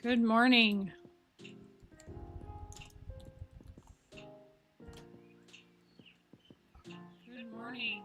Good morning. Good morning.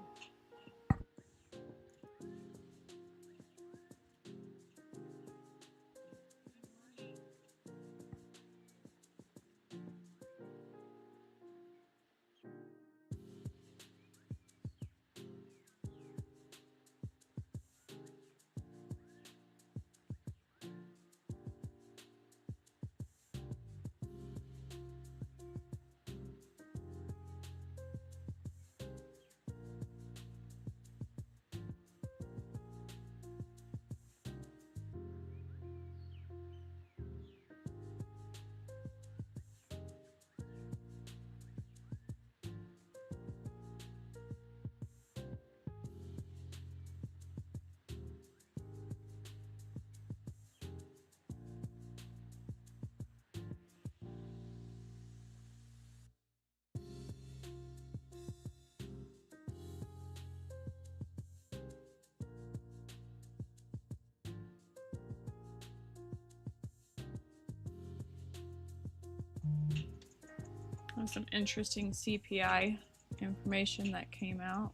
There's some interesting CPI information that came out.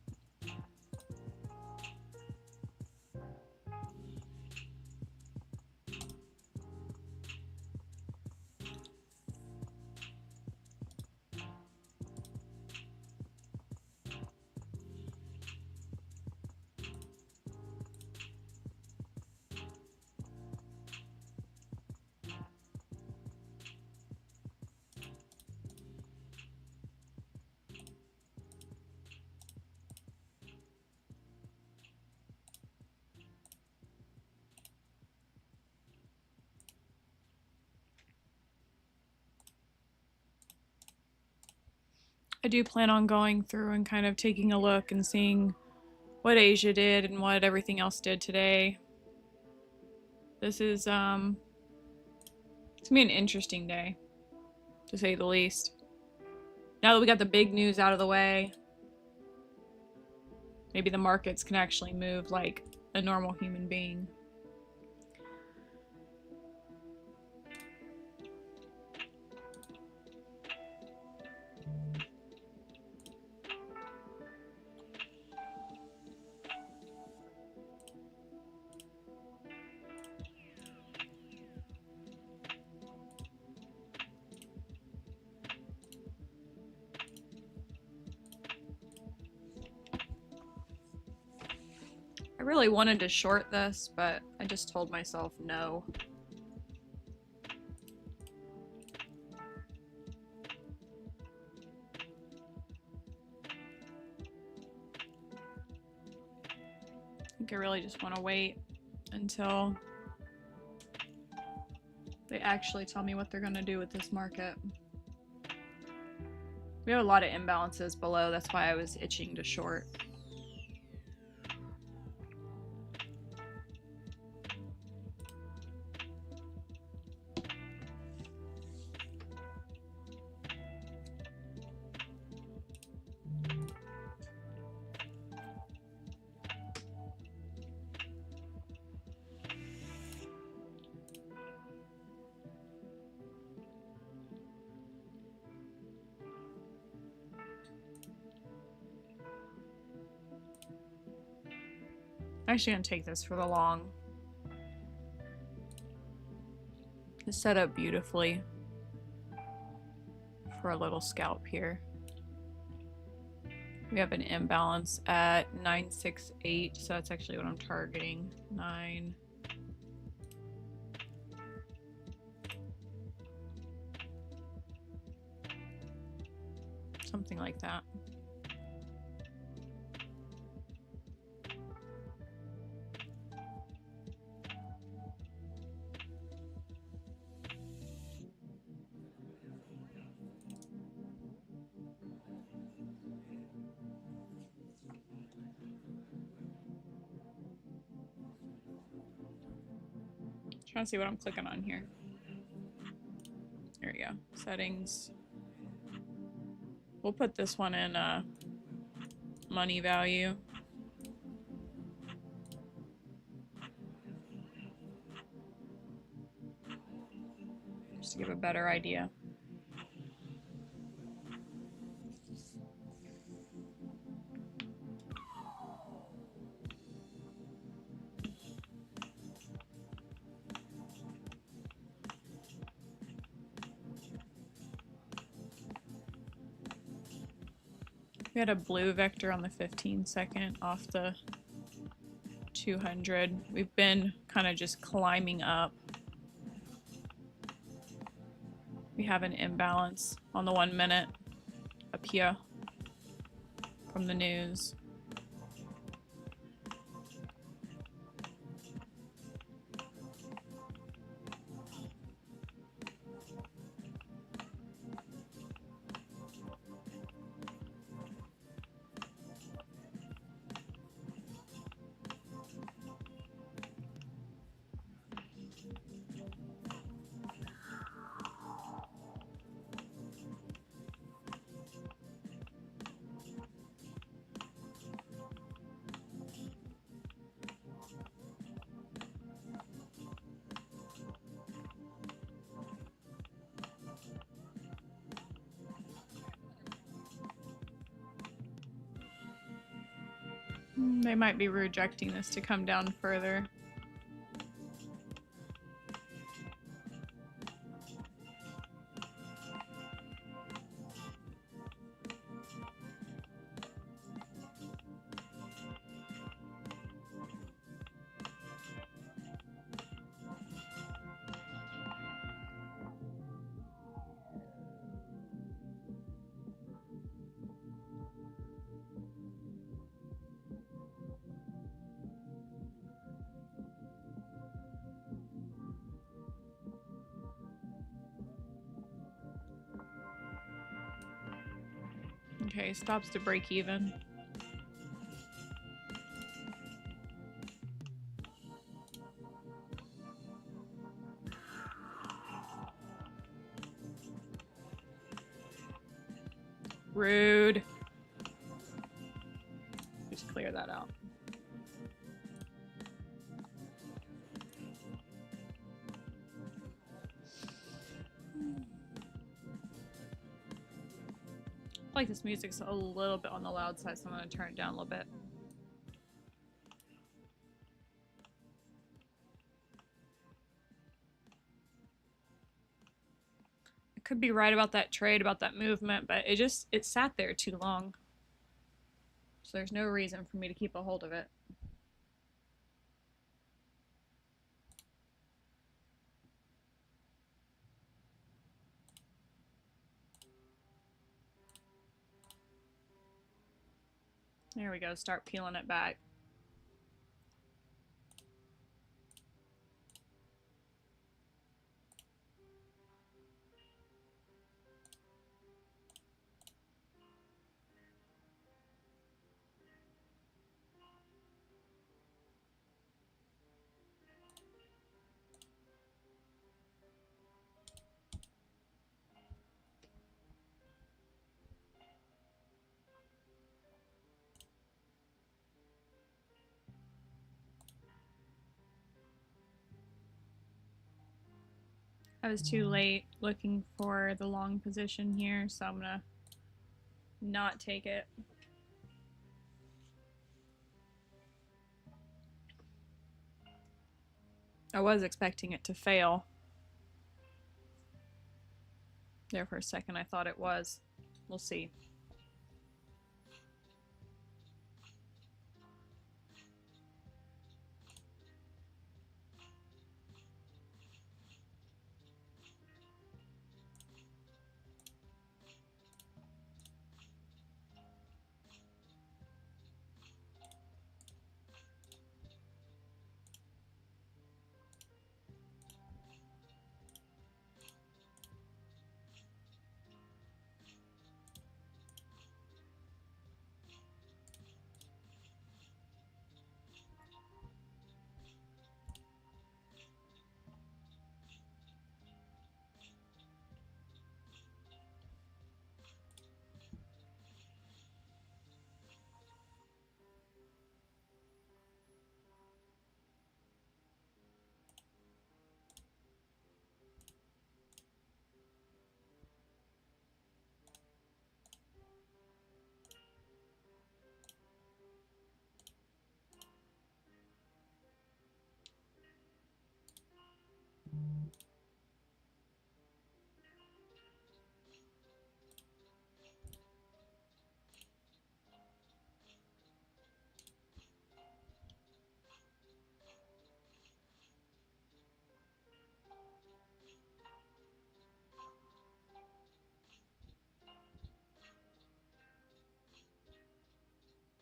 I do plan on going through and kind of taking a look and seeing what Asia did and what everything else did today. This is it's gonna be an interesting day, to say the least. Now that we got the big news out of the way, maybe the markets can actually move like a normal human being. I really wanted to short this, but I just told myself no. I think I really just want to wait until they actually tell me what they're going to do with this market. We have a lot of imbalances below, that's why I was itching to short. I'm actually gonna take this for the long. It's set up beautifully for a little scalp here. We have an imbalance at 968, so that's actually what I'm targeting. 9. Something like that. Trying to see what I'm clicking on here. There we go. Settings. We'll put this one in money value. just to give a better idea. We had a blue vector on the 15-second off the 200. We've been kind of just climbing up. We have an imbalance on the 1 minute up here from the news. They might be rejecting this to come down further. Okay, stops to break even. Rude. Just clear that out. I feel like this music's a little bit on the loud side, so I'm going to turn it down a little bit. I could be right about that trade, about that movement, but it sat there too long. So there's no reason for me to keep a hold of it. There we go, start peeling it back. I was too late looking for the long position here, so I'm gonna not take it. I was expecting it to fail. There for a second I thought it was. We'll see.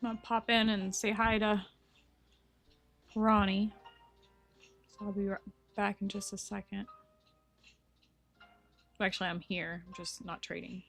I'm gonna pop in and say hi to Ronnie. So I'll be right back in just a second. Well, actually, I'm here. I'm just not trading.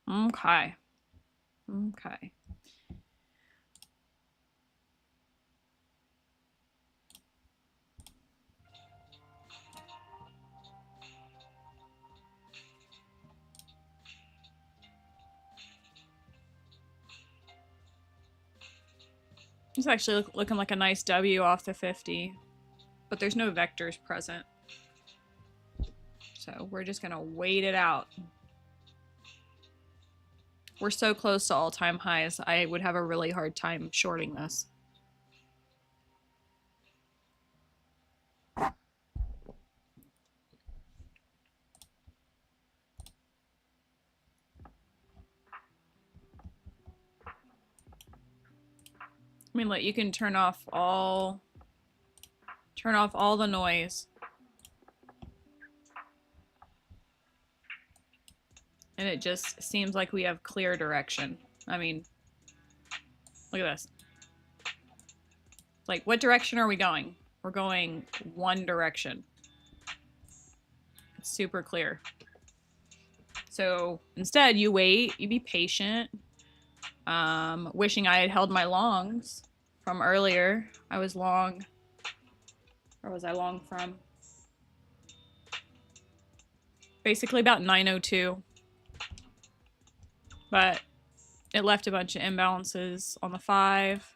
Okay. Okay. It's actually looking like a nice W off the 50, but there's no vectors present. So we're just gonna wait it out. We're so close to all-time highs, I would have a really hard time shorting this. I mean, look, you can turn off all the noise. And it just seems like we have clear direction. I mean, look at this. Like, what direction are we going? We're going one direction. It's super clear. So instead, you wait, you be patient. Wishing I had held my longs from earlier. I was long. Where was I long from? Basically about 902. But it left a bunch of imbalances on the 5.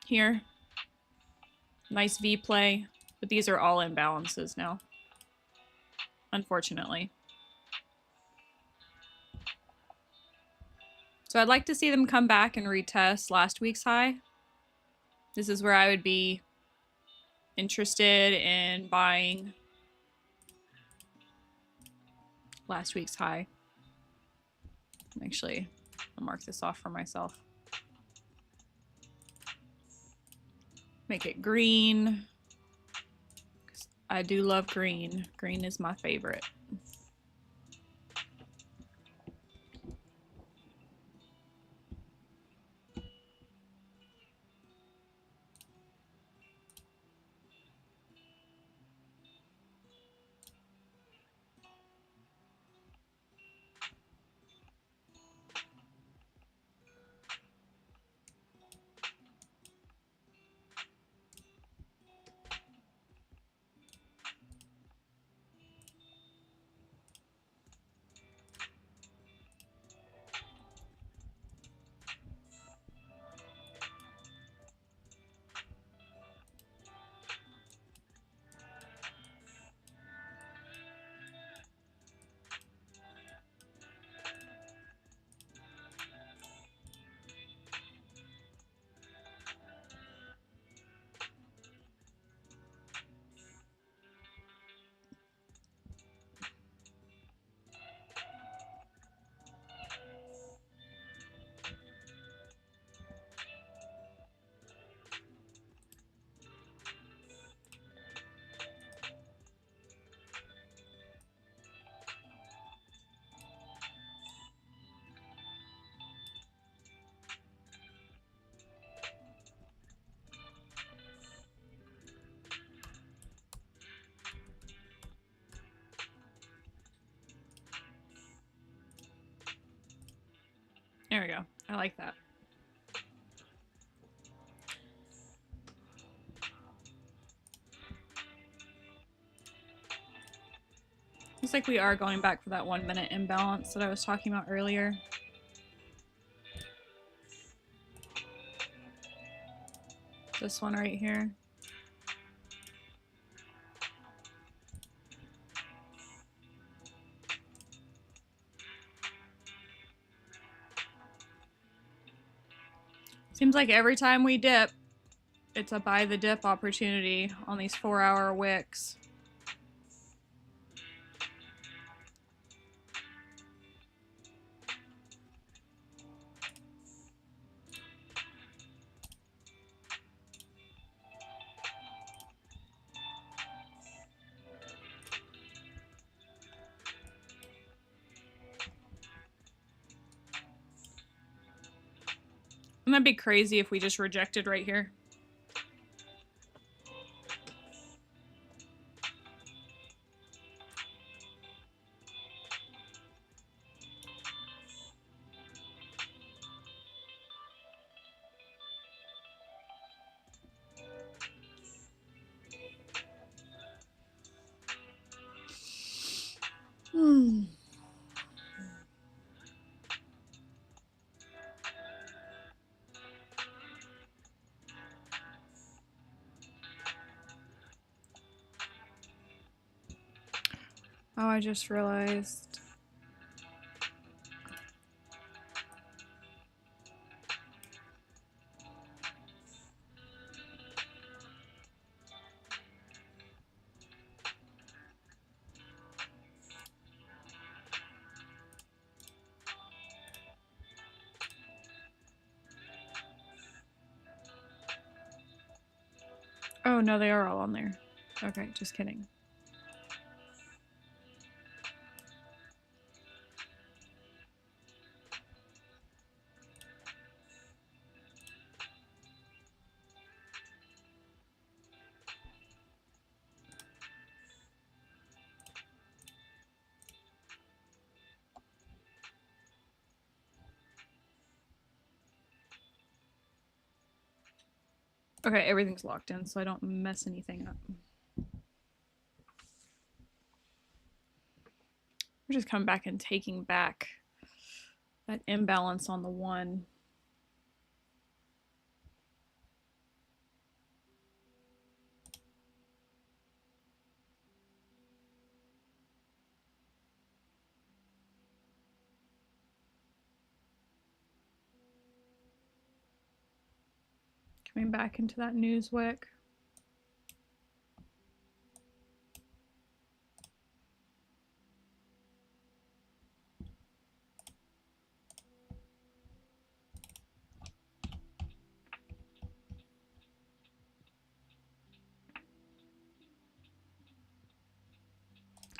Here. Nice V play. But these are all imbalances now. Unfortunately. So I'd like to see them come back and retest last week's high. This is where I would be interested in buying last week's high. Actually, I'll mark this off for myself. Make it green. I do love green. Green is my favorite. There we go. I like that. Looks like we are going back for that 1 minute imbalance that I was talking about earlier. This one right here. Seems like every time we dip, it's a buy the dip opportunity on these 4-hour wicks. Wouldn't that be crazy if we just rejected right here? Oh, I just realized. Oh, no, they are all on there. Okay, just kidding. Okay, everything's locked in, so I don't mess anything up. We're just coming back and taking back that imbalance on the one. Coming back into that news wick.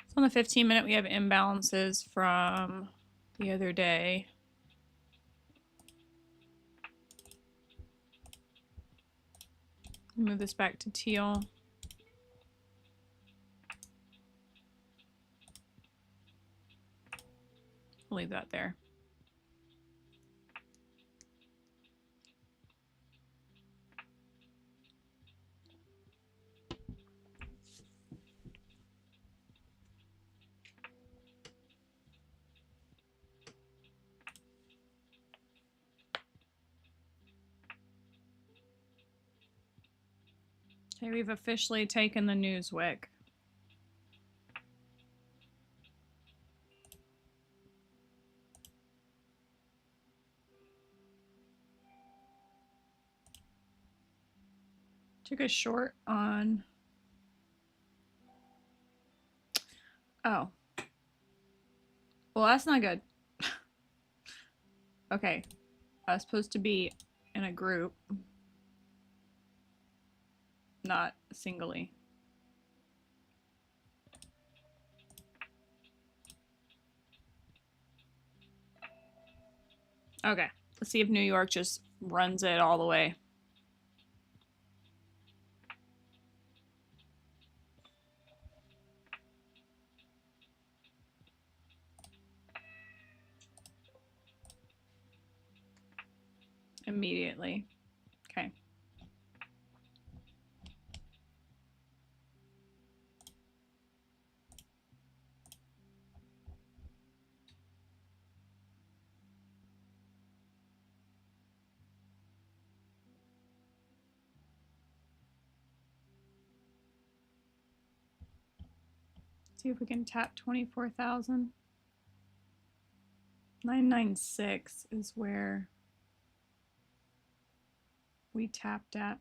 So on the 15-minute, we have imbalances from the other day. Move this back to teal. We'll leave that there. Okay, we've officially taken the news wick. Took a short on... Oh. Well, that's not good. Okay. I was supposed to be in a group, not singly. Okay. Let's see if New York just runs it all the way. Immediately. Okay. See if we can tap 24,000. 996 is where we tapped at.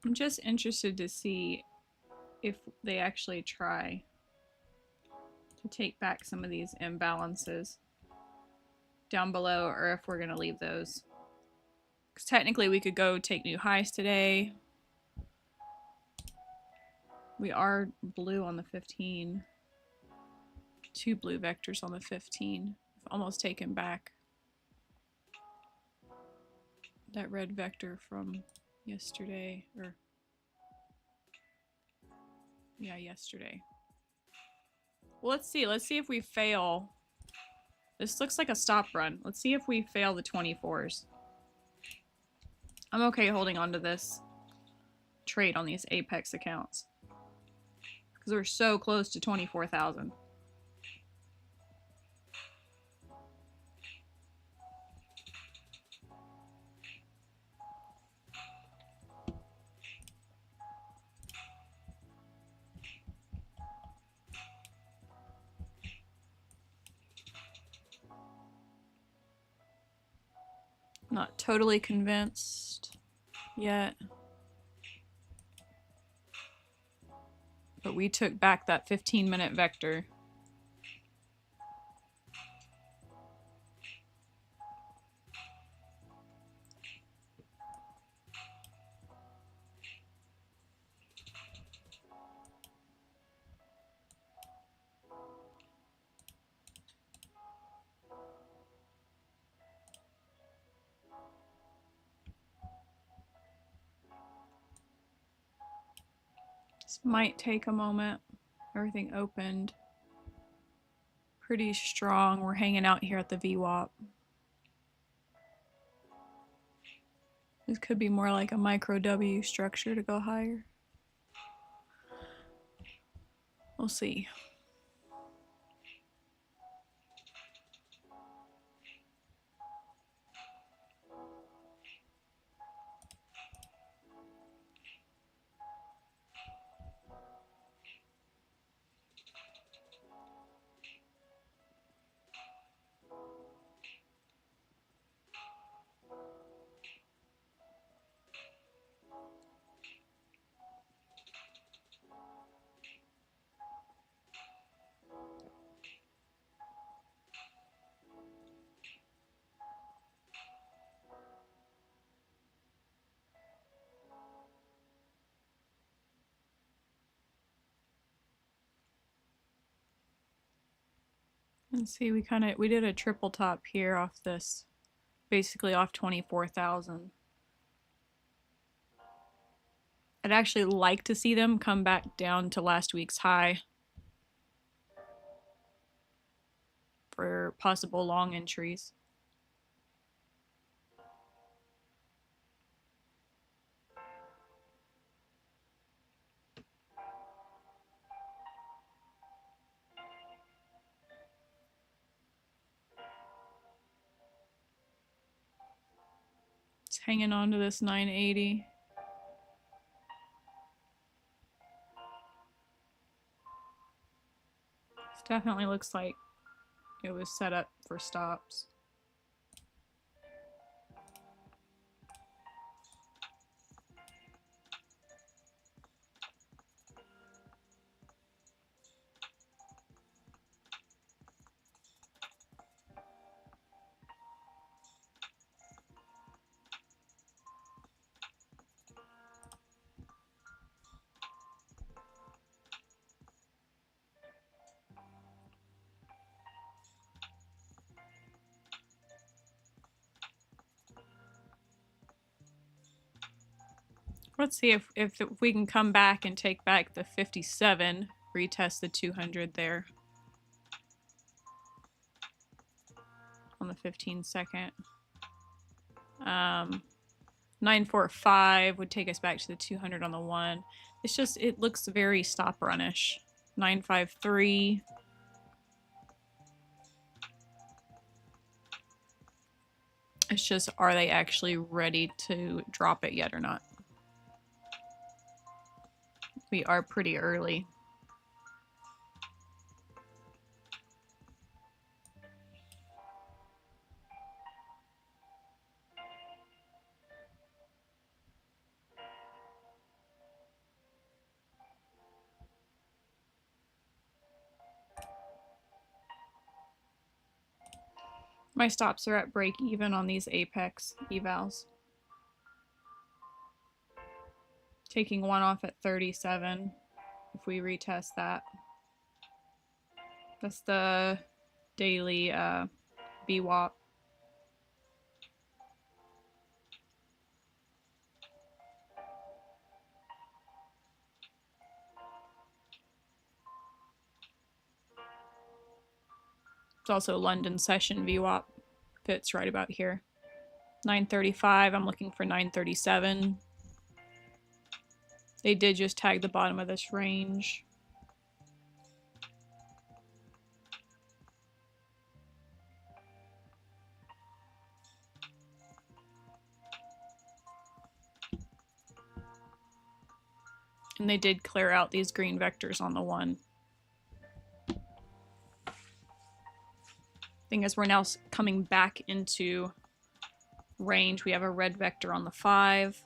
I'm just interested to see if they actually try to take back some of these imbalances down below, or if we're going to leave those. Because technically we could go take new highs today. We are blue on the 15. 2 blue vectors on the 15. I've almost taken back that red vector from yesterday, or yeah, yesterday. Well, let's see. Let's see if we fail. This looks like a stop run. Let's see if we fail the 24s. I'm okay holding on to this trade on these Apex accounts because we're so close to 24,000. Not totally convinced yet. But we took back that 15-minute vector. This might take a moment. Everything opened pretty strong. We're hanging out here at the VWAP. This could be more like a micro W structure to go higher. We'll see. And see, we did a triple top here off this, basically off 24,000. I'd actually like to see them come back down to last week's high for possible long entries. It's hanging on to this 980. This definitely looks like it was set up for stops. Let's see if we can come back and take back the 57, retest the 200 there on the 15-second. 945 would take us back to the 200 on the 1. It's just, it looks very stop runish. 953. It's just, are they actually ready to drop it yet or not? We are pretty early. My stops are at break even on these Apex evals. Taking one off at 37 if we retest that. That's the daily VWAP. It's also London session VWAP. Fits right about here. 935. I'm looking for 937. They did just tag the bottom of this range. And they did clear out these green vectors on the 1. Thing is, we're now coming back into range. We have a red vector on the 5.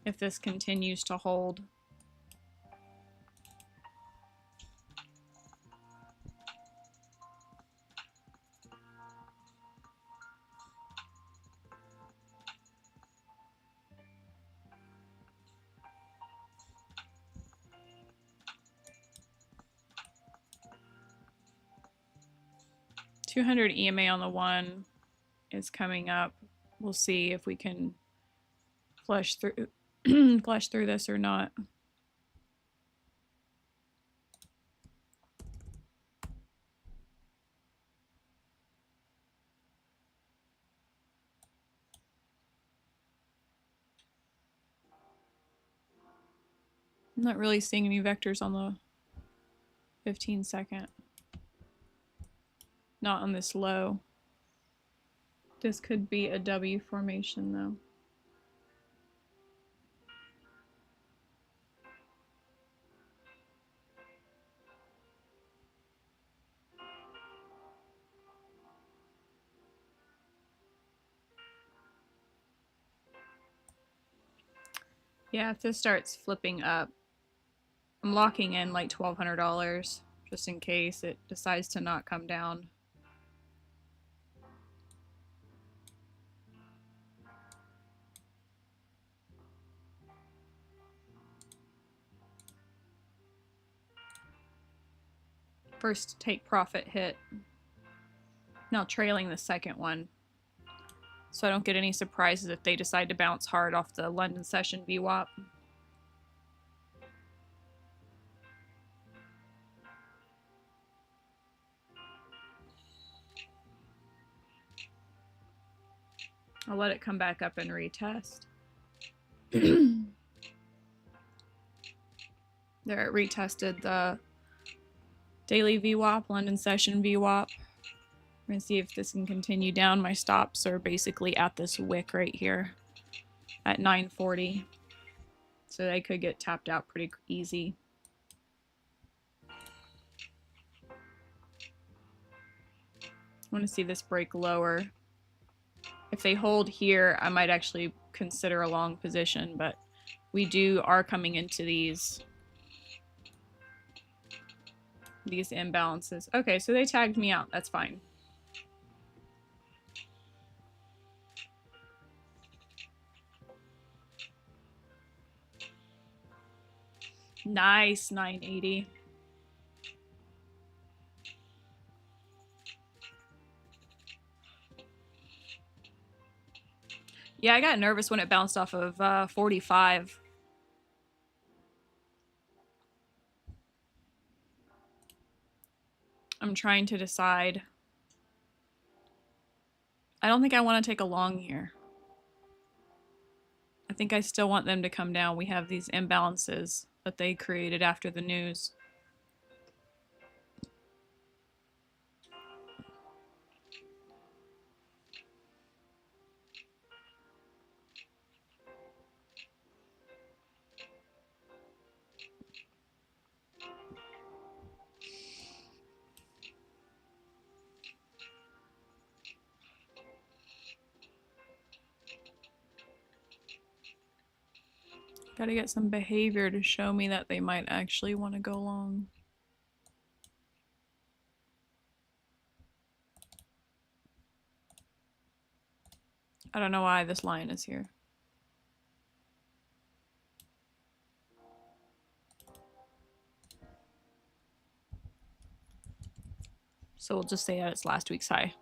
If this continues to hold. $200 EMA on the 1 is coming up. We'll see if we can flush through flush through this or not. I'm not really seeing any vectors on the 15-second. Not on this low. This could be a W formation though. Yeah, if this starts flipping up, I'm locking in like $1,200 just in case it decides to not come down. First take profit hit. Now trailing the second one. So I don't get any surprises if they decide to bounce hard off the London session VWAP. I'll let it come back up and retest. There, it retested the daily VWAP, London session VWAP. We're gonna see if this can continue down. My stops are basically at this wick right here at 940. So they could get tapped out pretty easy. I want to see this break lower. If they hold here, I might actually consider a long position, but we are coming into these imbalances. Okay, so they tagged me out. That's fine. Nice, 980. Yeah, I got nervous when it bounced off of 45. I'm trying to decide. I don't think I want to take a long here. I think I still want them to come down. We have these imbalances that they created after the news. Gotta get some behavior to show me that they might actually want to go long. I don't know why this line is here. So we'll just say that it's last week's high.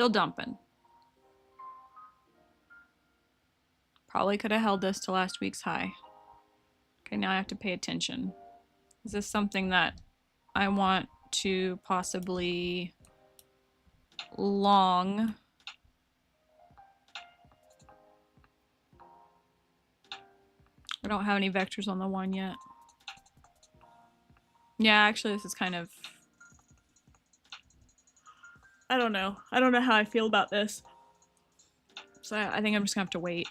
Still dumping. Probably could have held this to last week's high. Okay, now I have to pay attention. Is this something that I want to possibly long? I don't have any vectors on the one yet. Yeah, actually this is kind of... I don't know. I don't know how I feel about this. So I think I'm just gonna have to wait.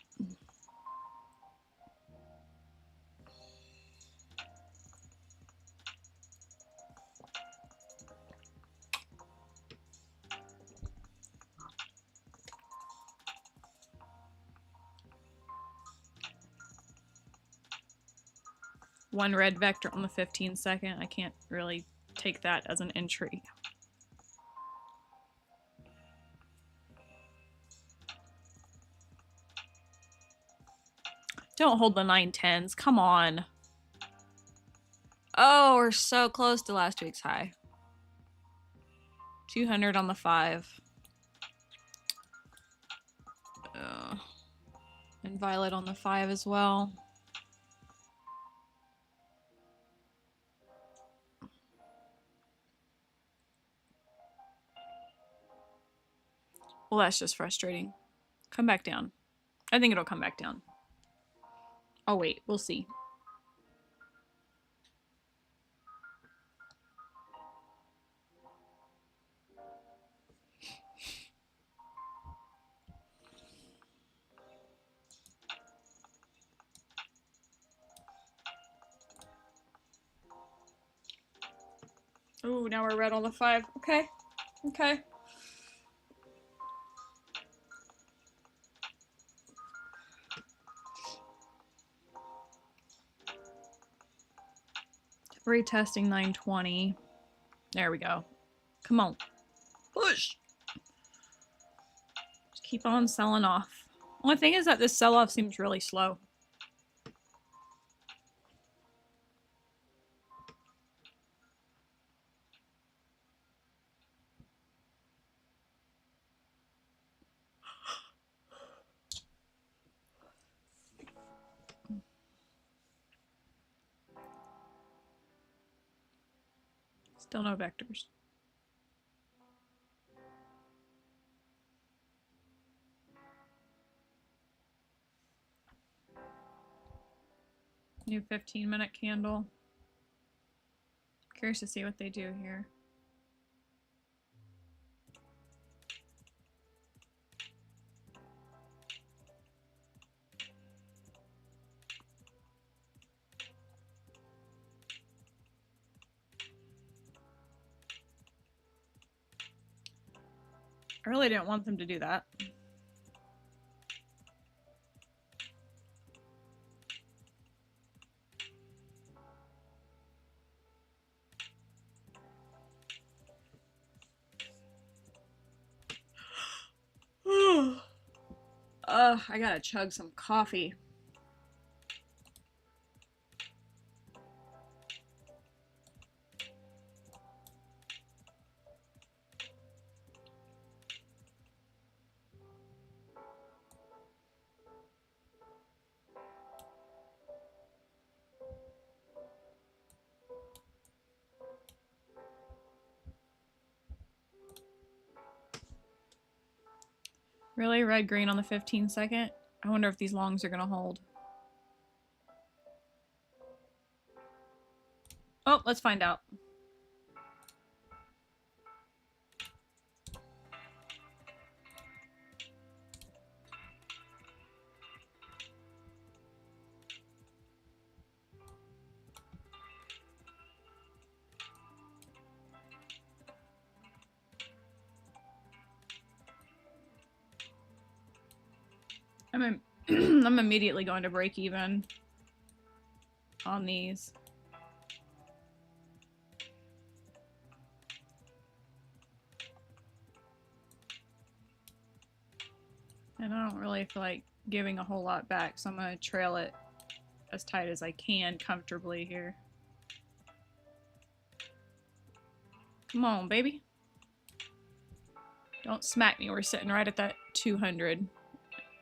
One red vector on the 15-second. I can't really take that as an entry. Don't hold the 9/10s. Come on. Oh, we're so close to last week's high. 200 on the 5. And violet on the 5 as well. Well, that's just frustrating. Come back down. I think it'll come back down. Oh, wait. We'll see. Oh, now we're red on the 5. Okay. Okay. Retesting 920. There we go. Come on. Push. Just keep on selling off. Only thing is that this sell-off seems really slow. Still no vectors. New 15-minute candle. Curious to see what they do here. I really didn't want them to do that. I gotta chug some coffee. Really? Red-green on the 15-second? I wonder if these longs are gonna hold. Oh, let's find out. I'm immediately going to break even on these. And I don't really feel like giving a whole lot back, so I'm going to trail it as tight as I can comfortably here. Come on, baby. Don't smack me. We're sitting right at that 200.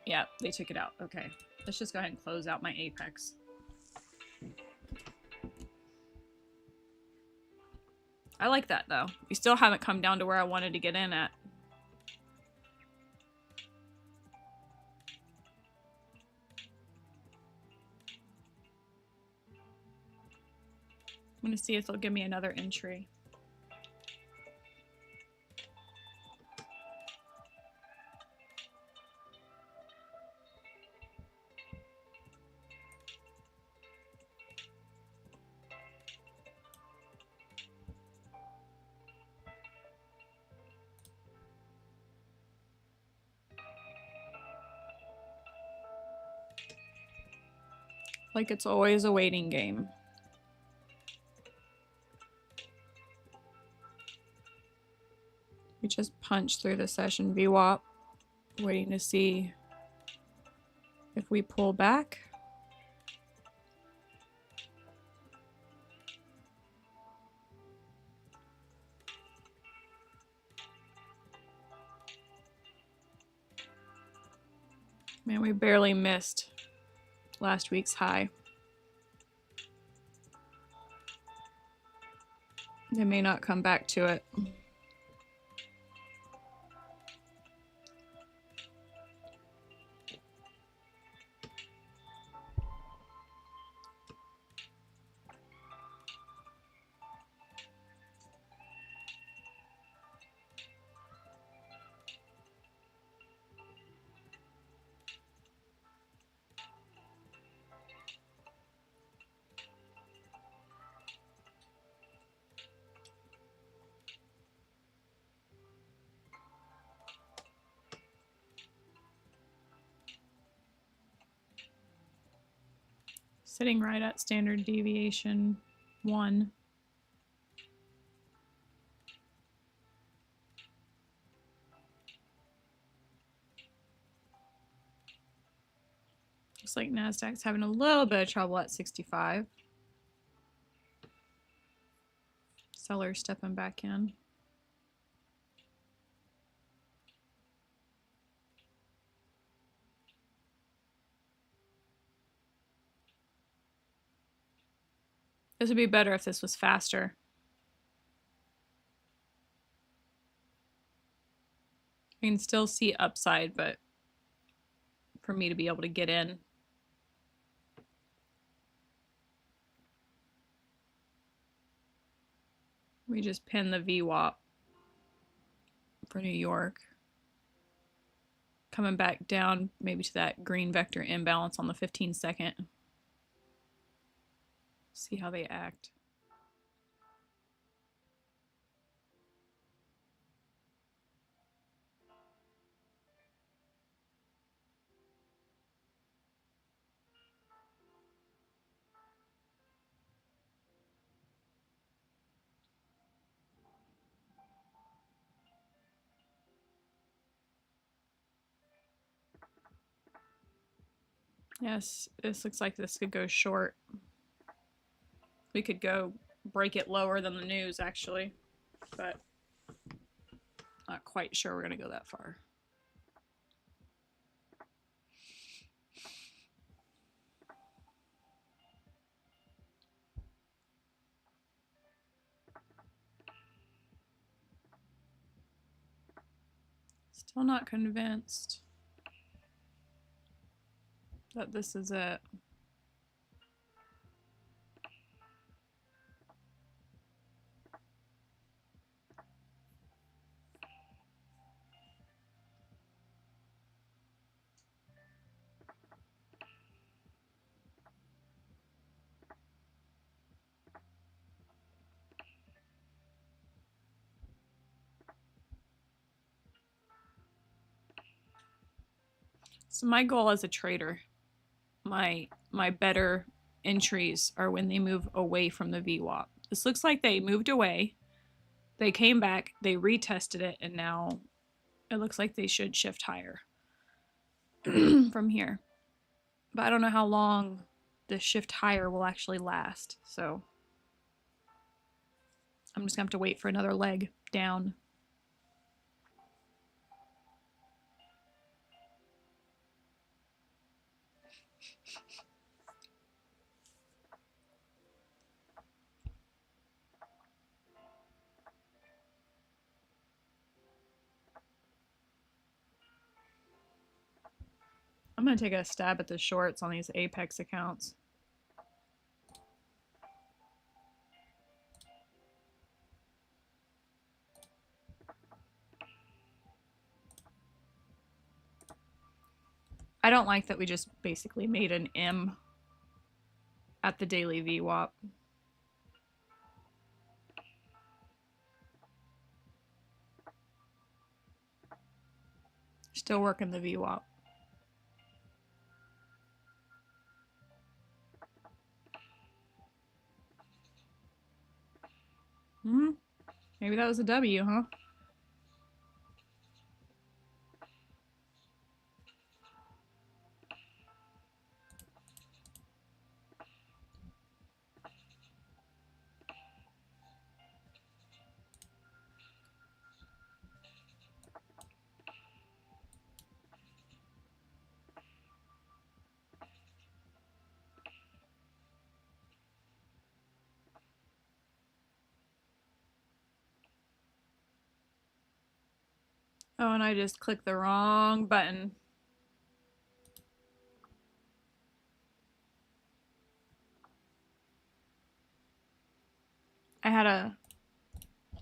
Yeah, they took it out. Okay. Let's just go ahead and close out my apex. I like that though. We still haven't come down to where I wanted to get in at. I'm gonna see if they'll give me another entry. Like it's always a waiting game. We just punch through the session VWAP, waiting to see if we pull back. Man, we barely missed last week's high. They may not come back to it. Sitting right at standard deviation 1. Looks like NASDAQ's having a little bit of trouble at 65. Seller stepping back in. This would be better if this was faster. I can still see upside, but for me to be able to get in. We just pin the VWAP for New York. Coming back down maybe to that green vector imbalance on the 15-second. See how they act. Yes, this looks like this could go short. We could go break it lower than the news actually, but not quite sure we're gonna go that far. Still not convinced that this is it. So my goal as a trader, my better entries are when they move away from the VWAP. This looks like they moved away, they came back, they retested it, and now it looks like they should shift higher from here. But I don't know how long the shift higher will actually last, so I'm just gonna have to wait for another leg down. I'm gonna take a stab at the shorts on these Apex accounts. I don't like that we just basically made an M at the daily VWAP. Still working the VWAP. Maybe that was a W, huh? Oh, and I just clicked the wrong button. I had a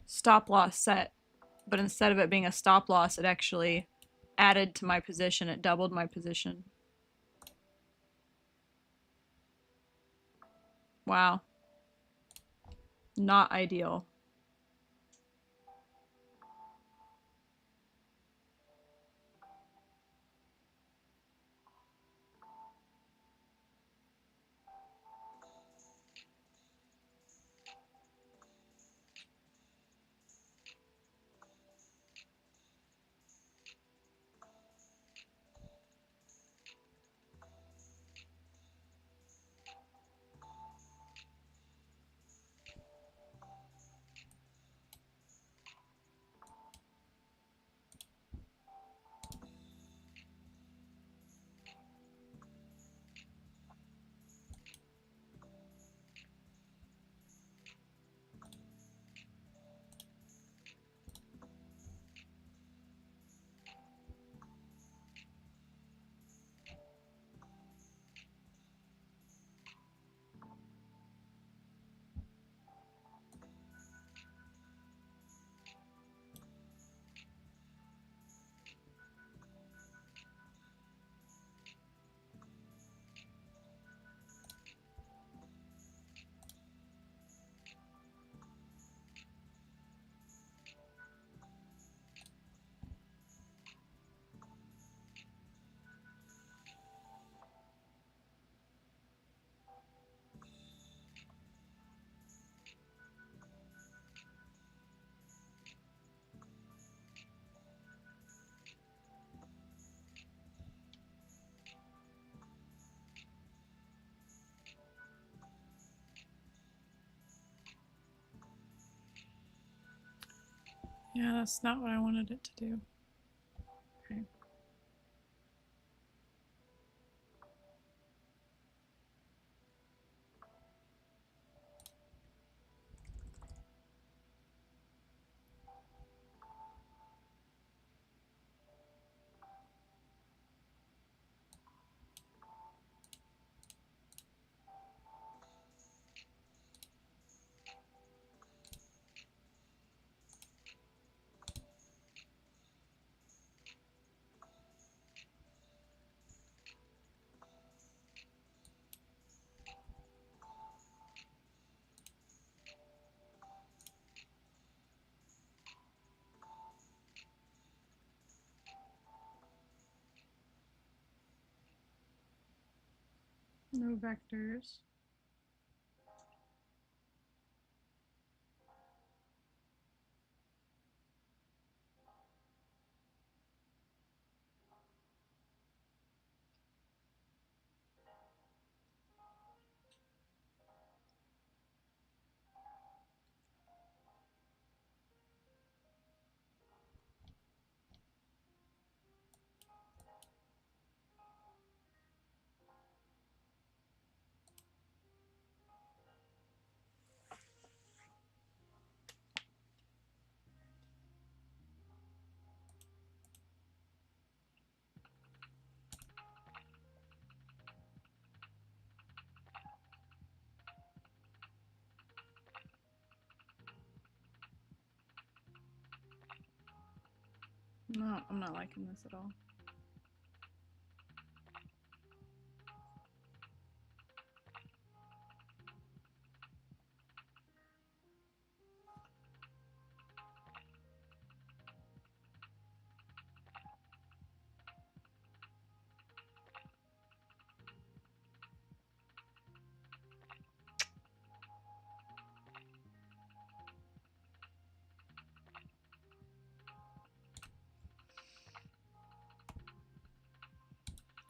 stop loss set, but instead of it being a stop loss, it actually added to my position. It doubled my position. Wow. Not ideal. Yeah, that's not what I wanted it to do. Okay. No vectors. No, I'm not liking this at all.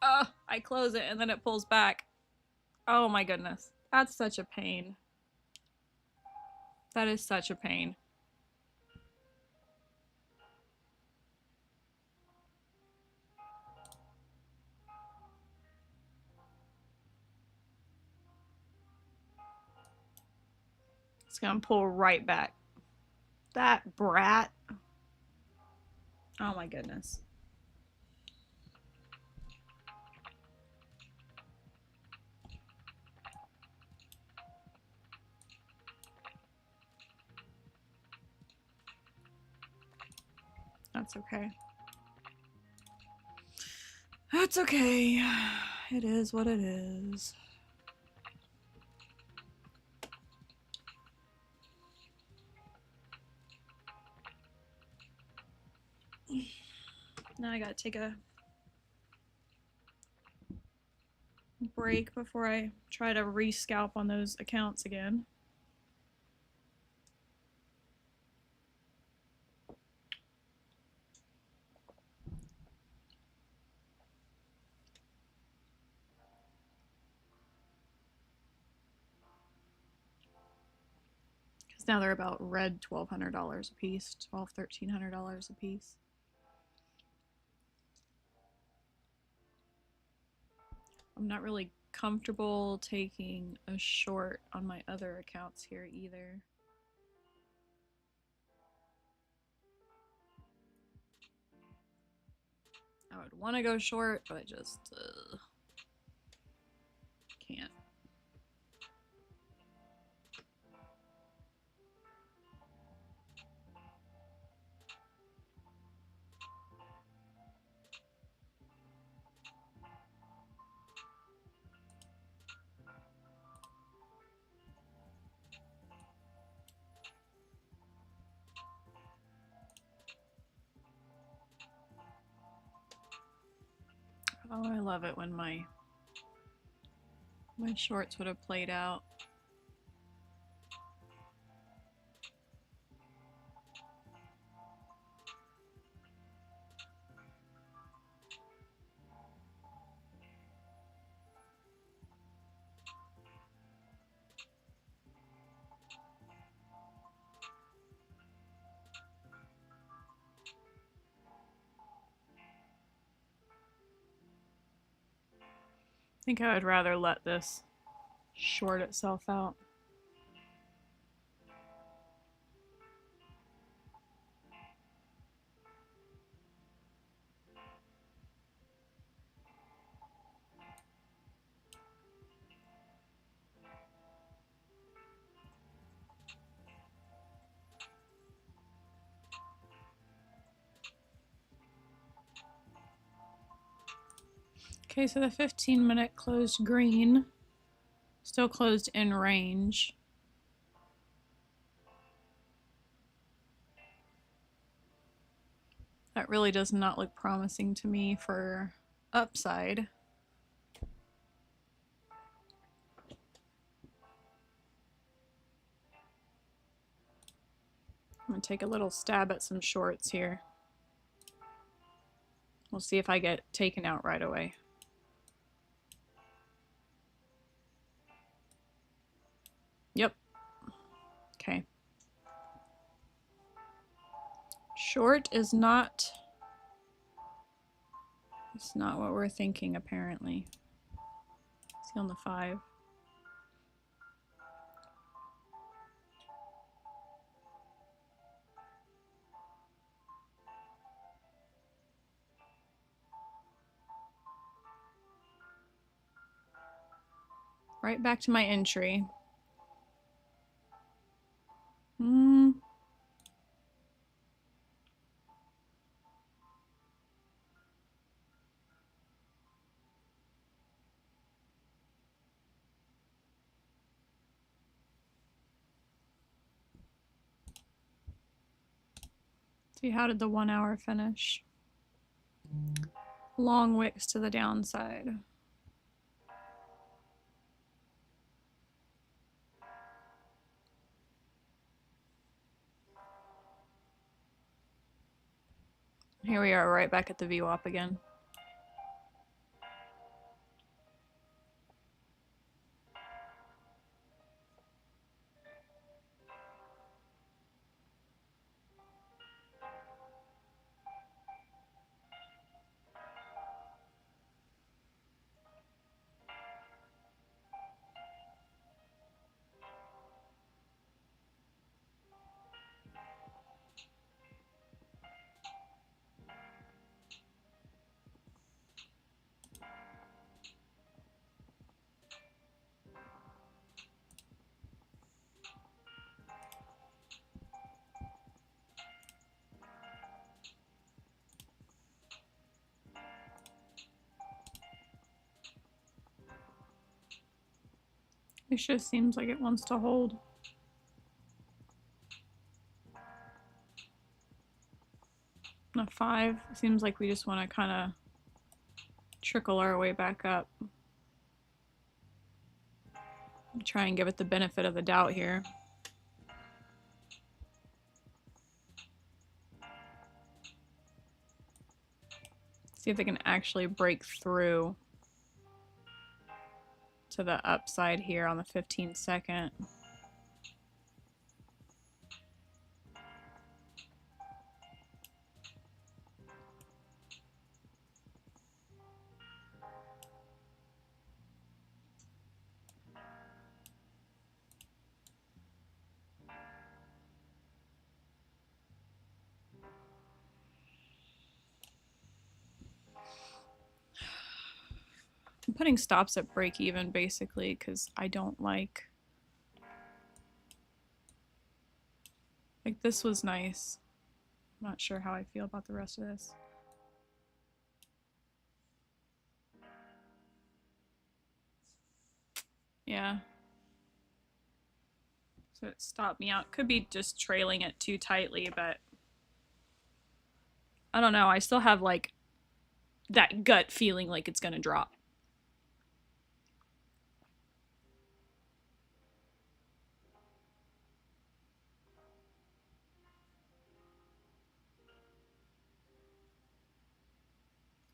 Oh, I close it and then it pulls back. Oh my goodness. That's such a pain. That is such a pain. It's gonna pull right back. That brat. Oh my goodness. That's okay. That's okay. It is what it is. Now I gotta take a break before I try to re-scalp on those accounts again. Because now they're about red $1,200 a piece, $1,300 a piece. I'm not really comfortable taking a short on my other accounts here either. I would want to go short, but I just can't. Oh, I love it when my shorts would have played out. I think I would rather let this short itself out. Okay, so the 15-minute closed green, still closed in range. That really does not look promising to me for upside. I'm gonna take a little stab at some shorts here. We'll see if I get taken out right away. Yep. Okay. Short is not... It's not what we're thinking, apparently. See on the 5. Right back to my entry. See, how did the 1 hour finish? Long wicks to the downside. Here we are right back at the VWAP again. It just seems like it wants to hold. A 5. Seems like we just want to kind of trickle our way back up. Try and give it the benefit of the doubt here. See if they can actually break through to the upside here on the 15-second. I'm putting stops at break even basically because I don't like this was nice. I'm not sure how I feel about the rest of this. Yeah. So it stopped me out. Could be just trailing it too tightly, but I don't know. I still have like that gut feeling like it's gonna drop.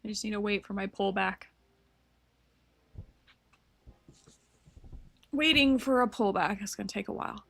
I just need to wait for my pullback. Waiting for a pullback is gonna take a while.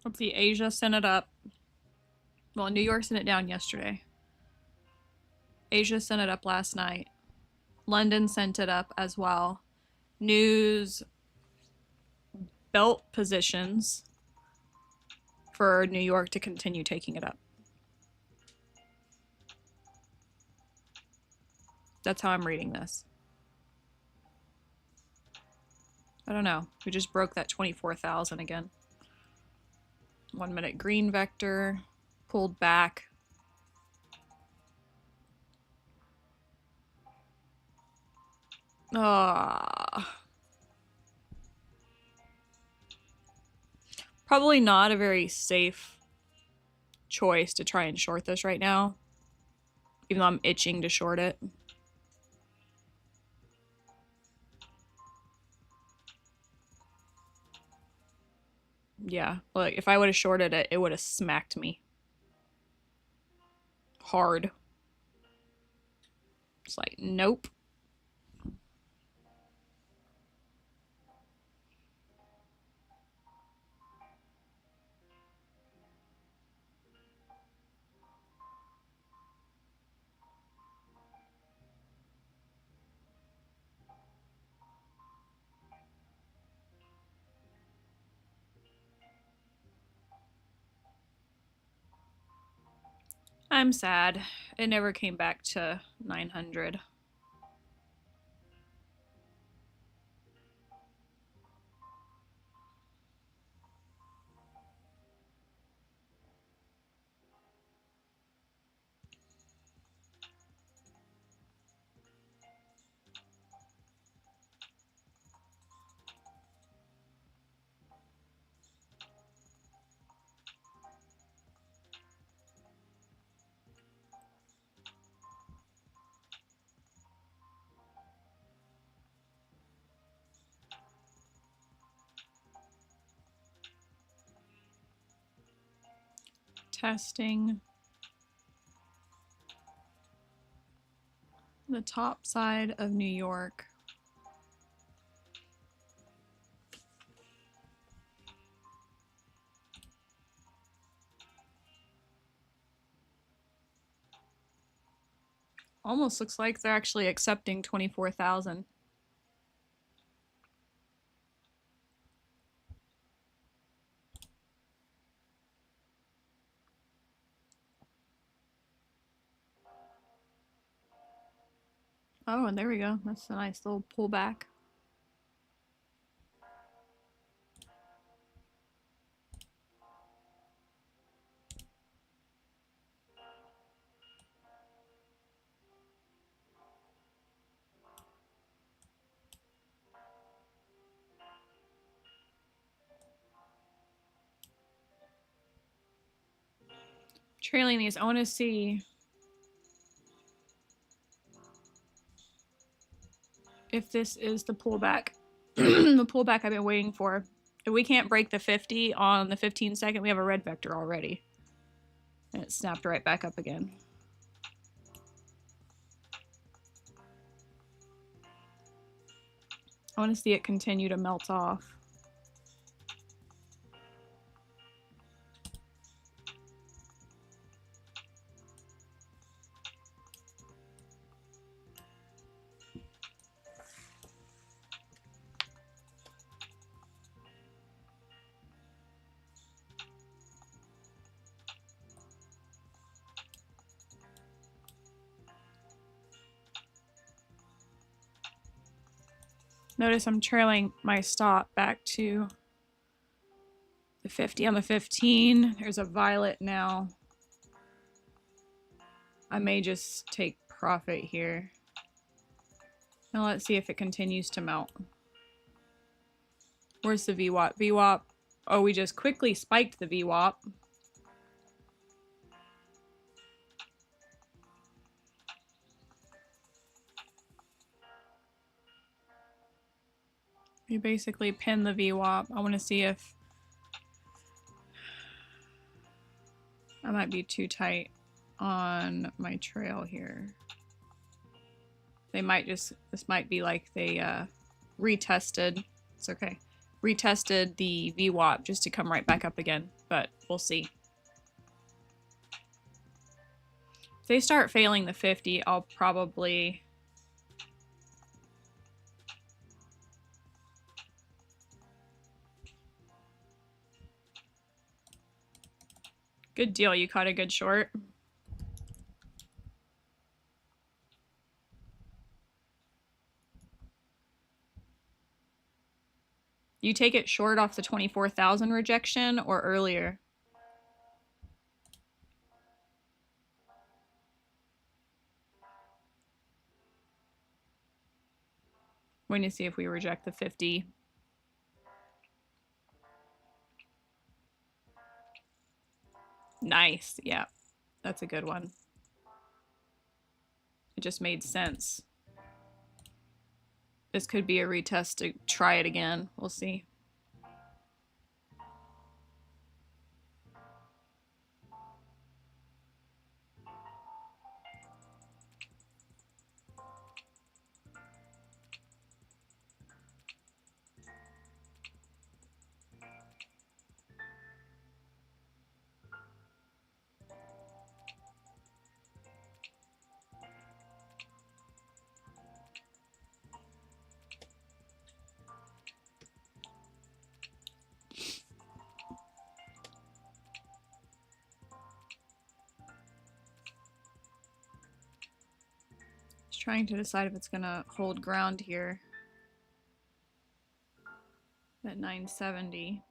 Let's see, Asia sent it up. Well, New York sent it down yesterday. Asia sent it up last night. London sent it up as well. News belt positions for New York to continue taking it up. That's how I'm reading this. I don't know. We just broke that 24,000 again. 1 minute green vector. Pulled back. Probably not a very safe choice to try and short this right now. Even though I'm itching to short it. Yeah, like if I would have shorted it, it would have smacked me. Hard. It's like, nope. I'm sad. It never came back to 900. Testing the top side of New York. Almost looks like they're actually accepting 24,000. Oh, and there we go. That's a nice little pullback. Trailing these, I want to see if this is the pullback. The pullback I've been waiting for. If we can't break the 50 on the 15-second, we have a red vector already. And it snapped right back up again. I want to see it continue to melt off. Notice I'm trailing my stop back to the 50 on the 15. There's a violet now. I may just take profit here. Now let's see if it continues to melt. Where's the VWAP? VWAP. Oh, we just quickly spiked the VWAP. We basically pinned the VWAP. I want to see if I might be too tight on my trail here. They might just, this might be like they retested. It's okay. Retested the VWAP just to come right back up again, but we'll see. If they start failing the 50, I'll probably good deal. You caught a good short. You take it short off the 24,000 rejection or earlier? We're going to see if we reject the 50. Nice. Yeah, that's a good one. It just made sense. This could be a retest to try it again. We'll see. Trying to decide if it's gonna hold ground here at 970.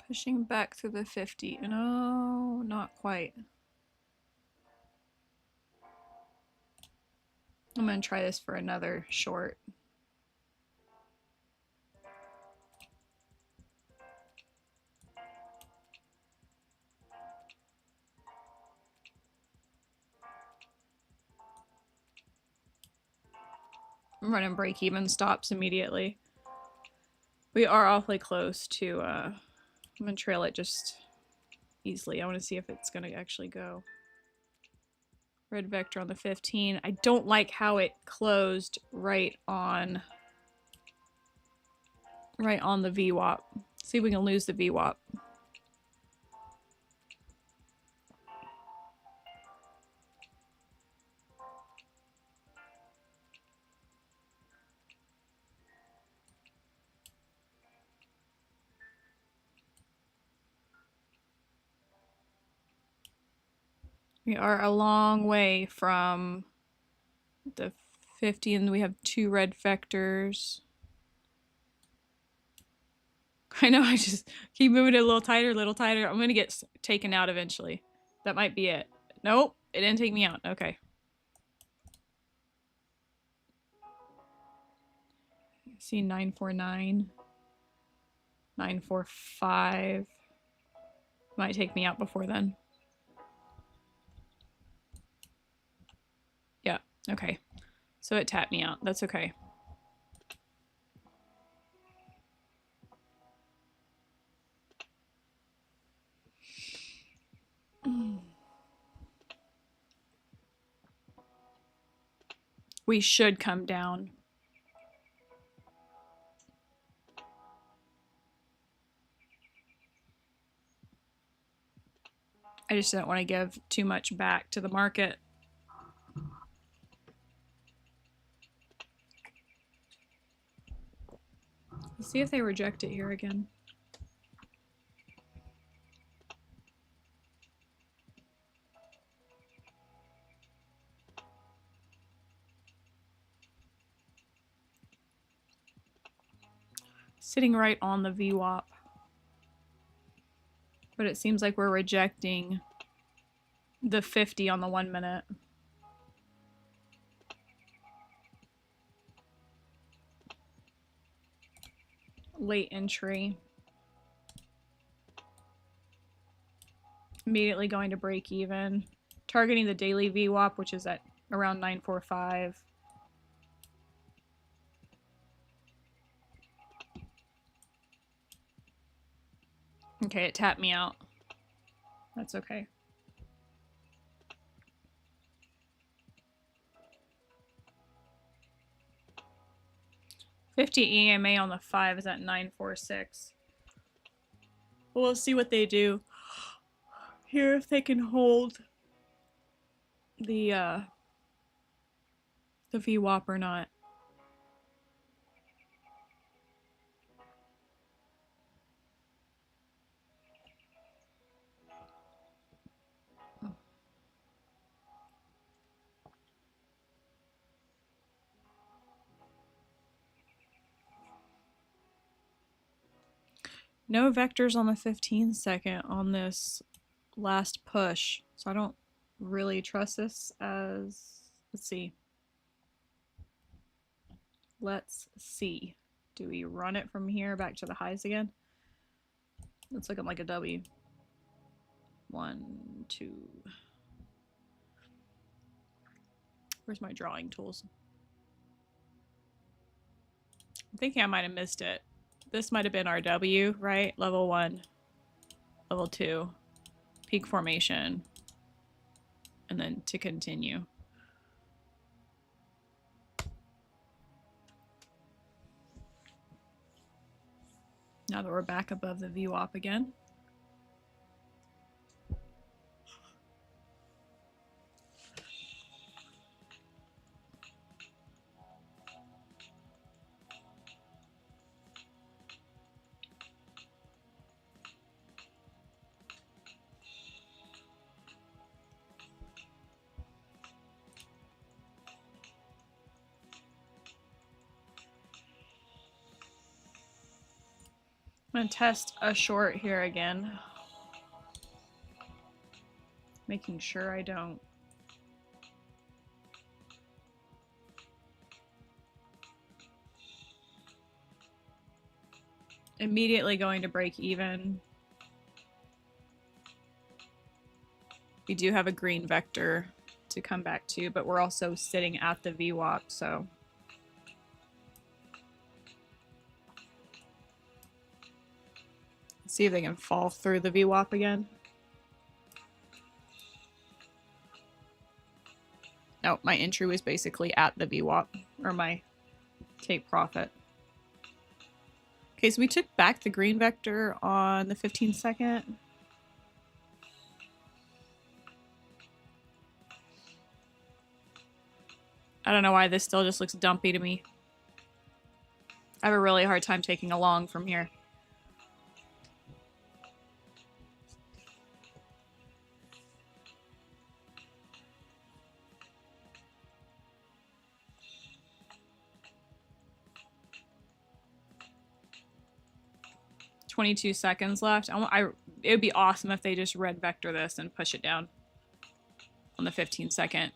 Pushing back through the 50. No, not quite. I'm gonna try this for another short. I'm running break-even stops immediately. We are awfully close to, I'm gonna trail it just easily. I want to see if it's gonna actually go. Red vector on the 15. I don't like how it closed right on the VWAP. See if we can lose the VWAP. We are a long way from the 50 and we have 2 red vectors. I know, I just keep moving it a little tighter, I'm gonna get taken out eventually. That might be it. Nope, it didn't take me out. Okay. See 949, 945. Might take me out before then. Yeah, okay. So it tapped me out. That's okay. We should come down. I just don't want to give too much back to the market. Let's see if they reject it here again. Sitting right on the VWAP. But it seems like we're rejecting the 50 on the 1 minute. Late entry. Immediately going to break even. Targeting the daily VWAP, which is at around 945. Okay, it tapped me out. That's okay. $50 EMA on the 5 is at 946. We'll see what they do here, if they can hold the VWAP or not. No vectors on the 15 second on this last push, so I don't really trust this as, let's see. Let's see. Do we run it from here back to the highs again? It's looking like a W. 1, 2. Where's my drawing tools? I'm thinking I might have missed it. This might have been our W, right? Level 1, level 2, peak formation, and then to continue. Now that we're back above the VWAP again. I'm gonna test a short here again. Making sure I don't. Immediately going to break even. We do have a green vector to come back to, but we're also sitting at the VWAP, so. Let's see if they can fall through the VWAP again. No, my entry was basically at the VWAP, or my take profit. Okay, so we took back the green vector on the 15-second. I don't know why this still just looks dumpy to me. I have a really hard time taking a long from here. "22 seconds left. It would be awesome if they just red vector this and push it down on the 15-second.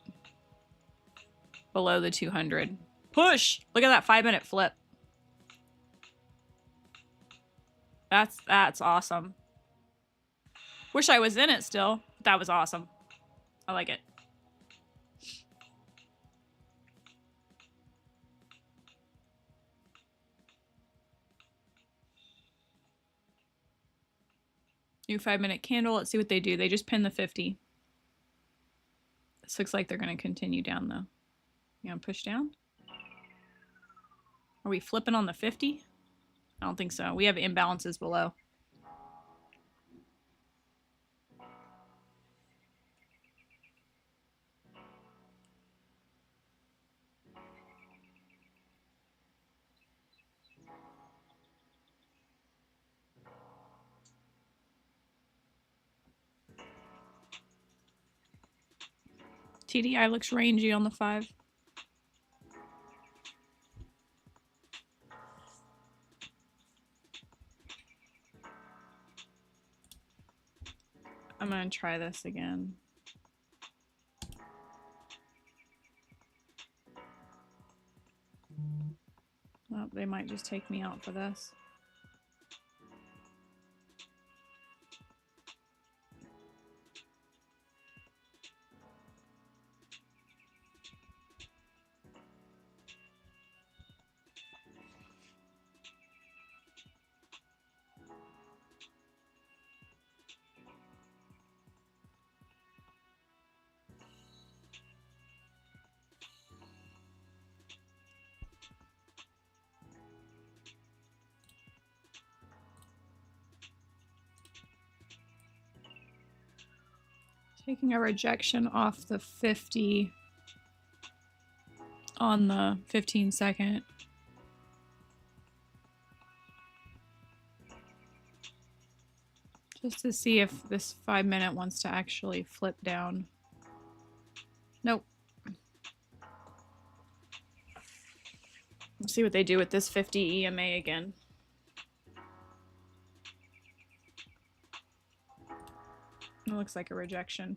Below the 200. Push! Look at that 5-minute flip. That's awesome. Wish I was in it still. But that was awesome. I like it. New 5-minute candle. Let's see what they do. They just pin the 50. This looks like they're going to continue down though. You want to push down? Are we flipping on the 50? I don't think so. We have imbalances below. TDI looks rangy on the 5. I'm going to try this again. Oh, they might just take me out for this. Taking a rejection off the 50 on the 15-second. Just to see if this 5-minute wants to actually flip down. Nope. Let's see what they do with this 50 EMA again. It looks like a rejection.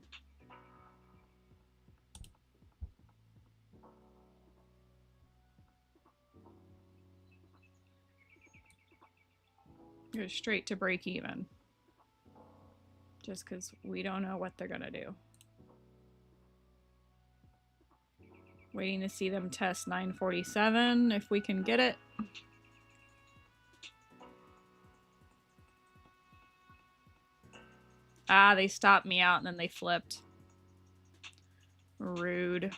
Go straight to break even. Just because we don't know what they're gonna do. Waiting to see them test 947 if we can get it. Ah, they stopped me out and then they flipped. Rude.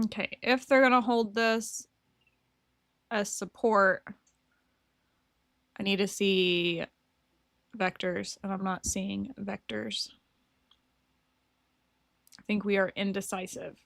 Okay, if they're gonna hold this as support, I need to see vectors, and I'm not seeing vectors. I think we are indecisive.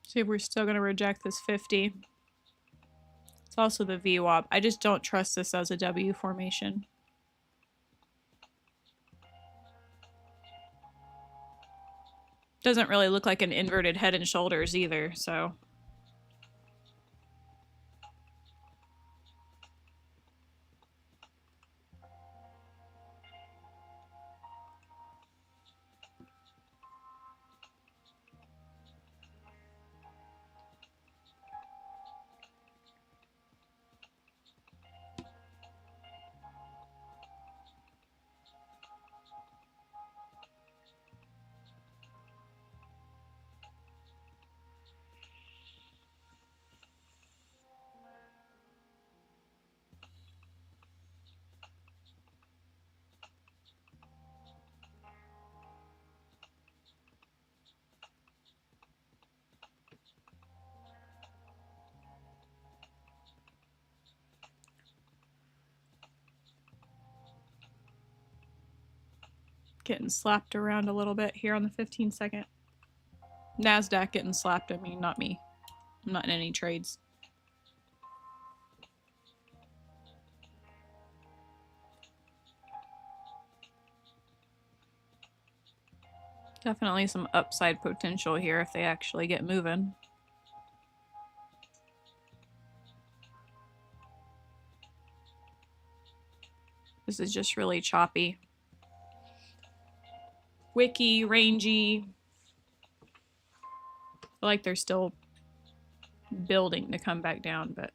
See if we're still going to reject this 50. It's also the VWAP. I just don't trust this as a W formation. Doesn't really look like an inverted head and shoulders either, so. Getting slapped around a little bit here on the 15-second. NASDAQ getting slapped, I mean, not me. I'm not in any trades. Definitely some upside potential here if they actually get moving. This is just really choppy. Wicky, rangy. I feel like they're still building to come back down, but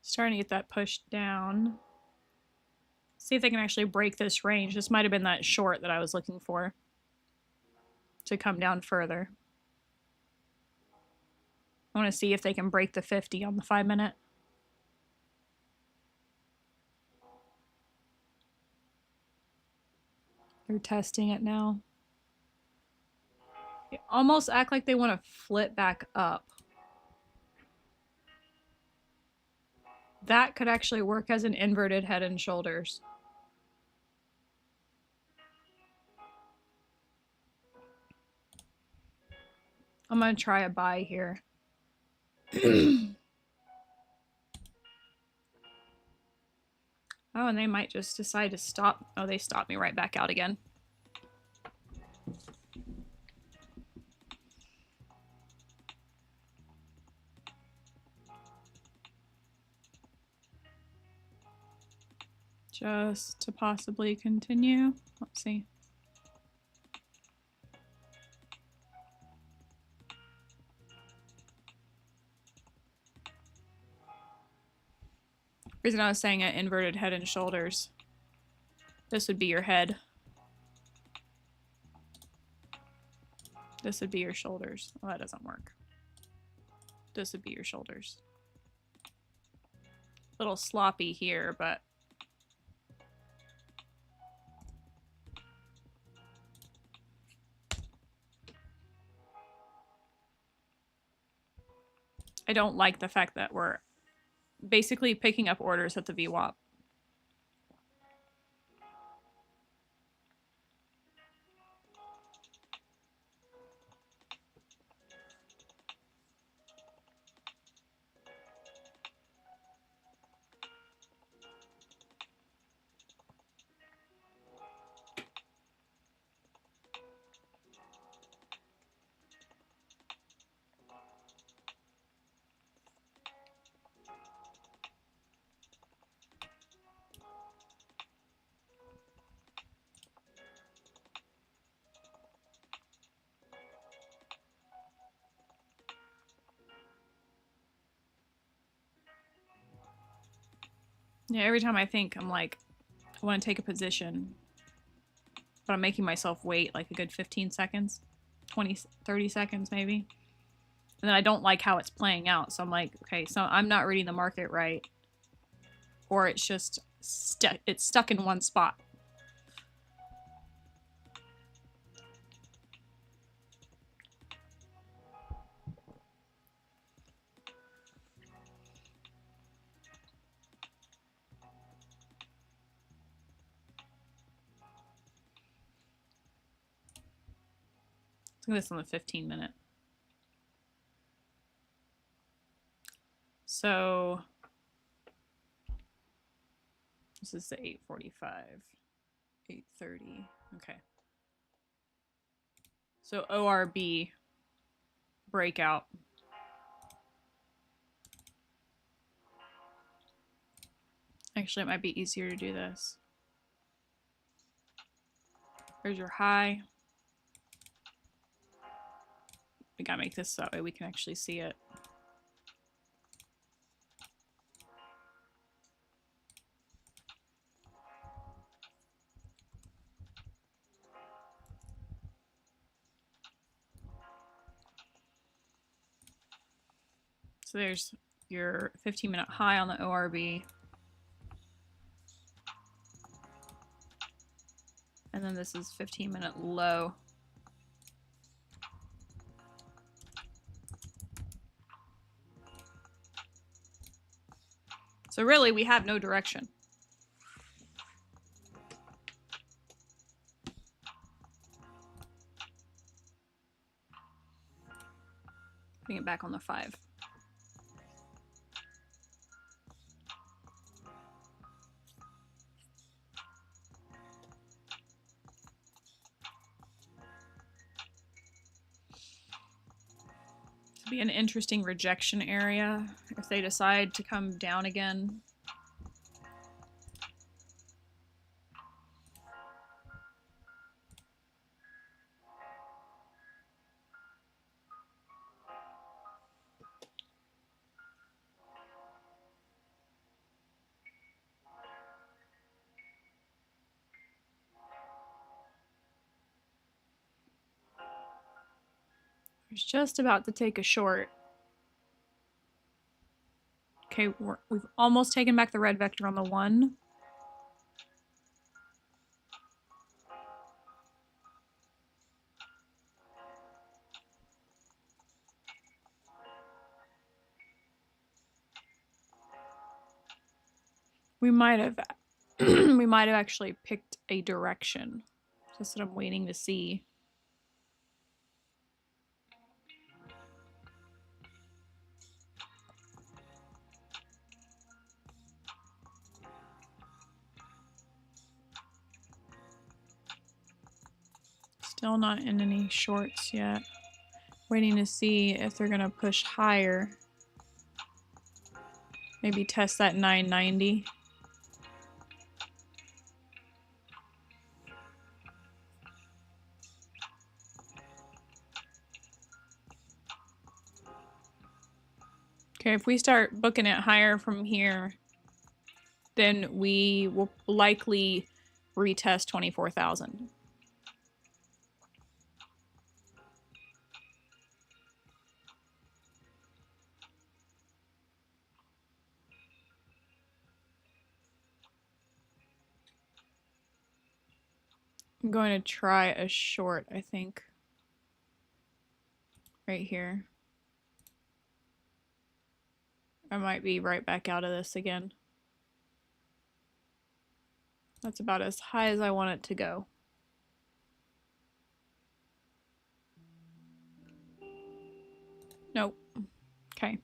starting to get that pushed down. See if they can actually break this range. This might have been that short that I was looking for to come down further. I want to see if they can break the 50 on the 5-minute. They're testing it now. They almost act like they want to flip back up. That could actually work as an inverted head and shoulders. I'm going to try a buy here. Oh, and they might just decide to stop. Oh, they stopped me right back out again. us to possibly continue. Let's see. Reason I was saying an inverted head and shoulders. This would be your head. This would be your shoulders. Well, that doesn't work. This would be your shoulders. A little sloppy here, but I don't like the fact that we're basically picking up orders at the VWAP. Yeah, every time I think, I'm like, I want to take a position, but I'm making myself wait like a good 15 seconds, 20, 30 seconds maybe. And then I don't like how it's playing out. So I'm like, okay, so I'm not reading the market right. Or it's just, it's stuck in one spot. Let's do this on the 15 minute. So this is the 8:45, 8:30. Okay. So ORB breakout. Actually, it might be easier to do this. There's your high. We gotta make this so that way we can actually see it. So there's your 15-minute high on the ORB. And then this is 15-minute low. So really, we have no direction. Putting it back on the 5. Be an interesting rejection area if they decide to come down again. I was just about to take a short. Okay, we've almost taken back the red vector on the 1. We might have we might have actually picked a direction. Just what I'm waiting to see. Still not in any shorts yet. Waiting to see if they're gonna push higher. Maybe test that 990. Okay, if we start booking it higher from here, then we will likely retest 24,000. I'm going to try a short, I think. Right here. I might be right back out of this again. That's about as high as I want it to go. Nope. Okay.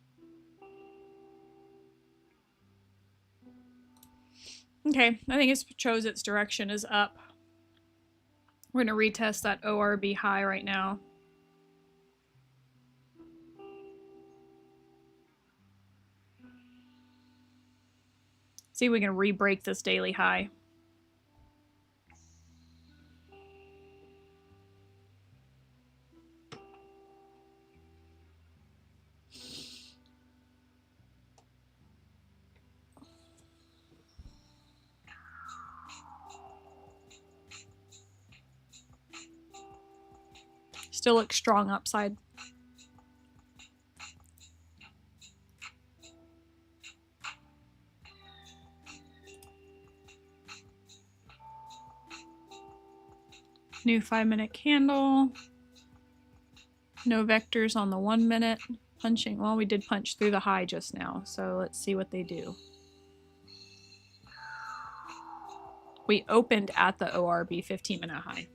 Okay, I think it chose its direction is up. We're going to retest that ORB high right now. See if we can re-break this daily high. Still looks strong upside. New 5-minute candle. No vectors on the 1 minute. Punching. Well, we did punch through the high just now, so let's see what they do. We opened at the ORB 15-minute high.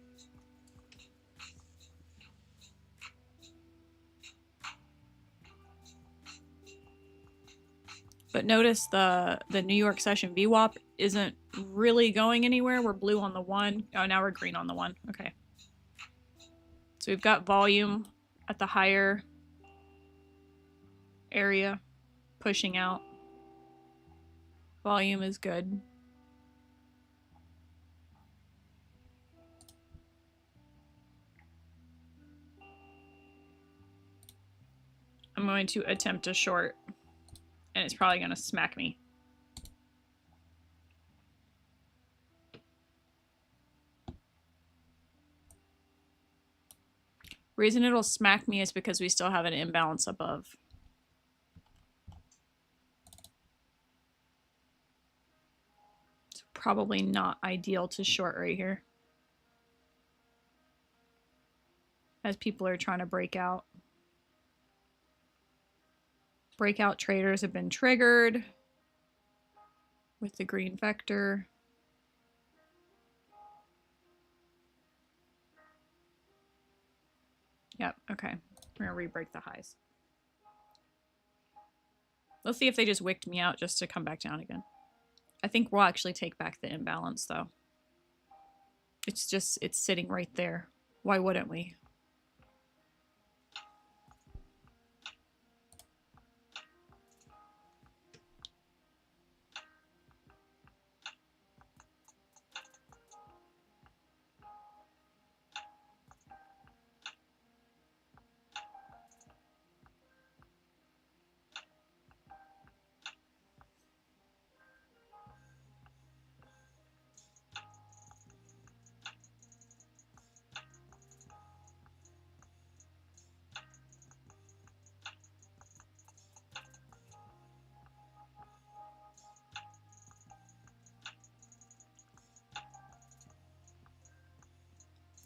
But notice the New York session VWAP isn't really going anywhere. We're blue on the 1. Oh, now we're green on the 1. Okay. So we've got volume at the higher area pushing out. Volume is good. I'm going to attempt a short, and it's probably going to smack me. Reason it'll smack me is because we still have an imbalance above. It's probably not ideal to short right here, as people are trying to break out. Breakout traders have been triggered with the green vector. Yep, okay. We're gonna re-break the highs. Let's see if they just wicked me out just to come back down again. I think we'll actually take back the imbalance though. It's just, it's sitting right there. Why wouldn't we?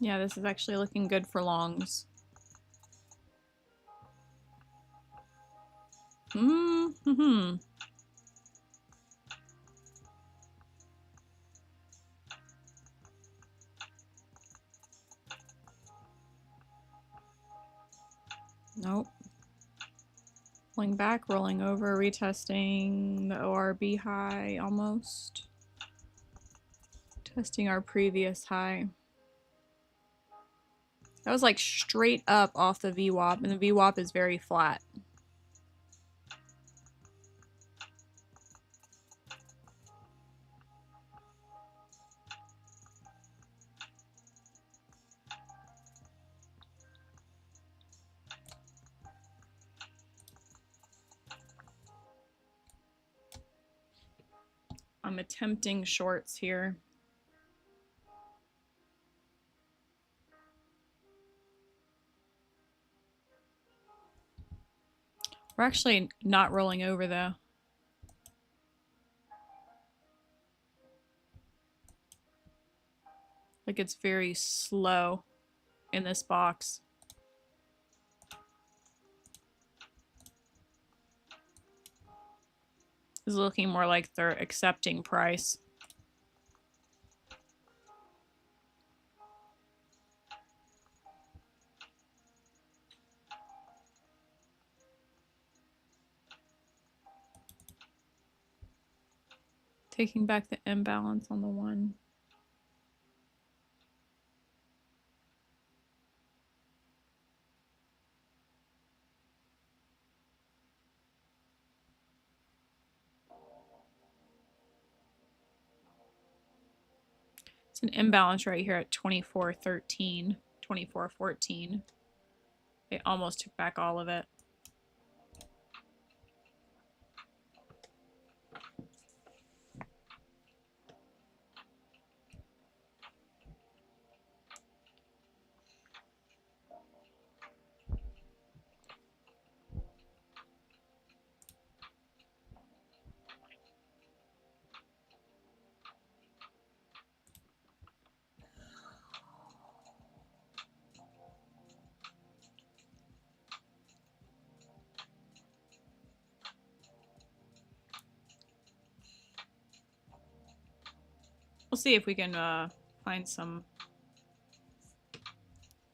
Yeah, this is actually looking good for longs. Mm-hmm. Nope. Pulling back, rolling over, retesting the ORB high almost. Testing our previous high. That was like straight up off the VWAP, and the VWAP is very flat. I'm attempting shorts here. We're actually not rolling over though. Like it's very slow in this box. It's looking more like they're accepting price. Taking back the imbalance on the one. It's an imbalance right here at 24.13, 24.14. They almost took back all of it. We'll see if we can find some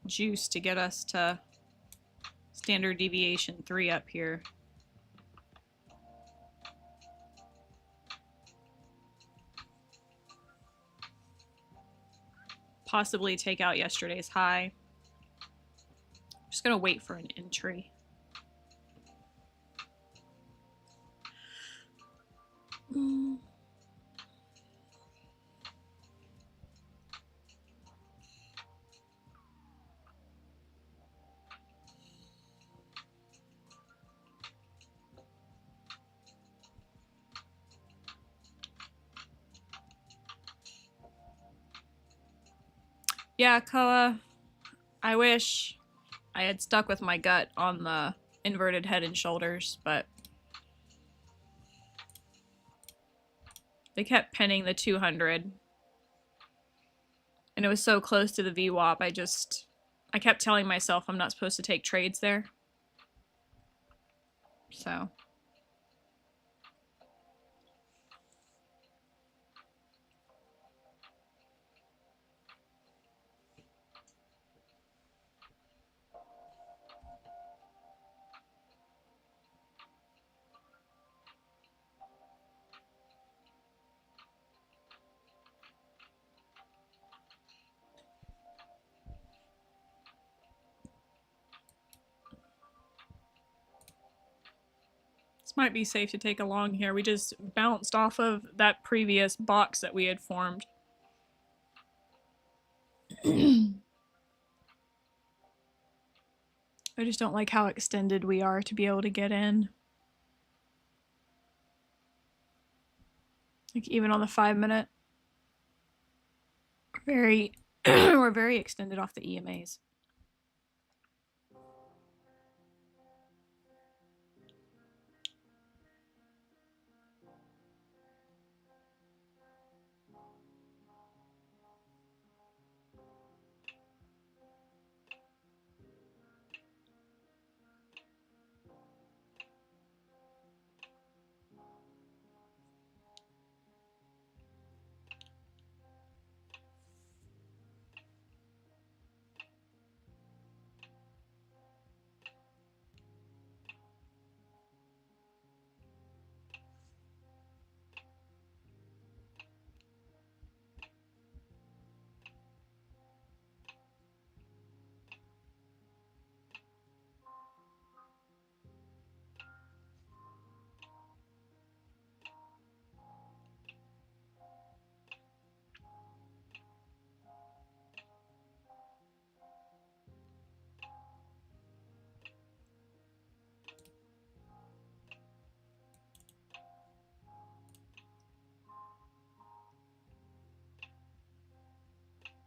juice to get us to standard deviation 3 up here. Possibly take out yesterday's high. Just gonna wait for an entry. Yeah, Koa, I wish I had stuck with my gut on the inverted head and shoulders, but they kept penning the 200. And it was so close to the VWAP, I kept telling myself I'm not supposed to take trades there. So. This might be safe to take along here. We just bounced off of that previous box that we had formed. I just don't like how extended we are to be able to get in. Like even on the 5-minute. We're very extended off the EMAs.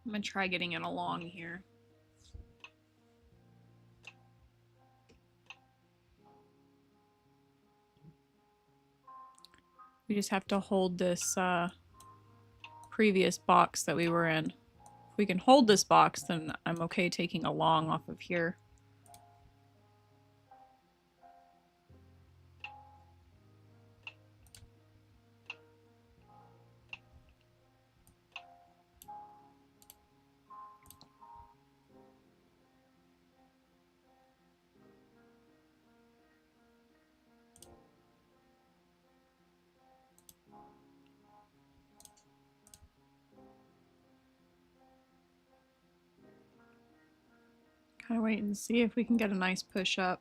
I'm gonna try getting it along here. We just have to hold this previous box that we were in. If we can hold this box, then I'm okay taking a long off of here. Kind of wait and see if we can get a nice push up.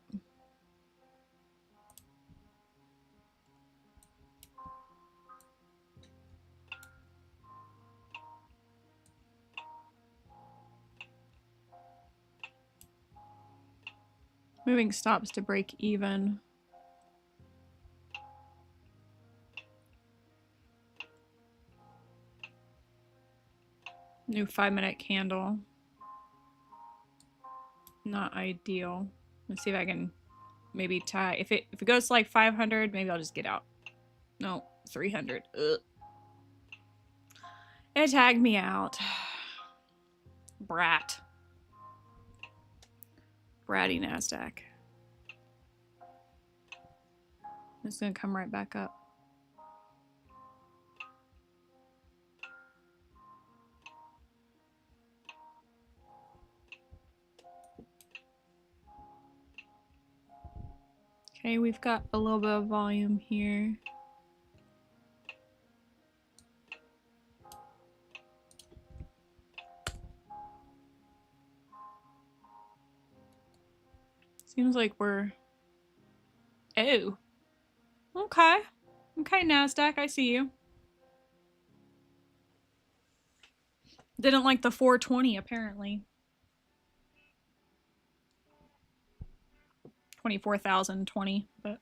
Moving stops to break even. New 5-minute candle. Not ideal. Let's see if I can maybe tie. If it goes to like 500, maybe I'll just get out. No, 300. Ugh. It tagged me out. Brat. Bratty NASDAQ. It's gonna come right back up. Okay, we've got a little bit of volume here. Seems like we're... Oh. Okay. Okay, NASDAQ, I see you. Didn't like the 420, apparently. 24,020, but...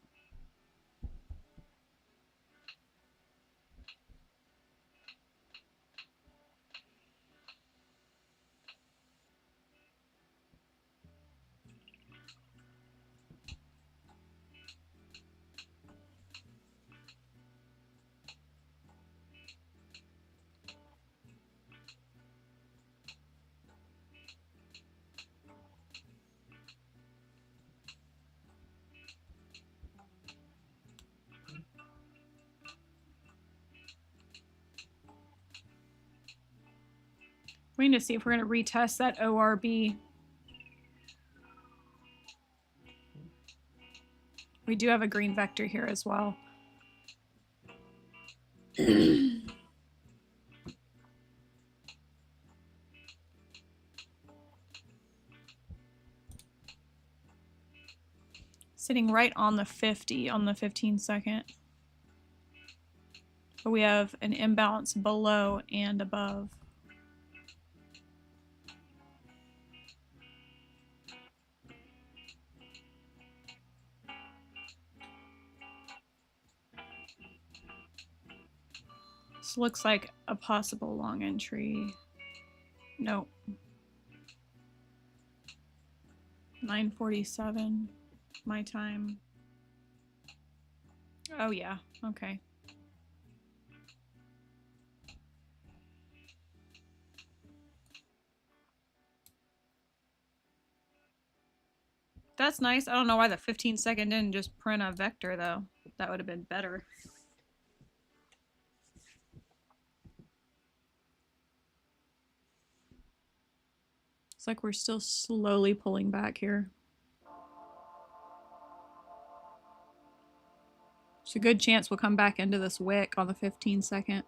We need to see if we're going to retest that ORB. We do have a green vector here as well. Sitting right on the 50 on the 15-second. But we have an imbalance below and above. This looks like a possible long entry. Nope. 9:47 my time. Oh yeah, okay. That's nice. I don't know why the 15-second didn't just print a vector though. That would have been better. It's like we're still slowly pulling back here. There's a good chance we'll come back into this wick on the 15-second.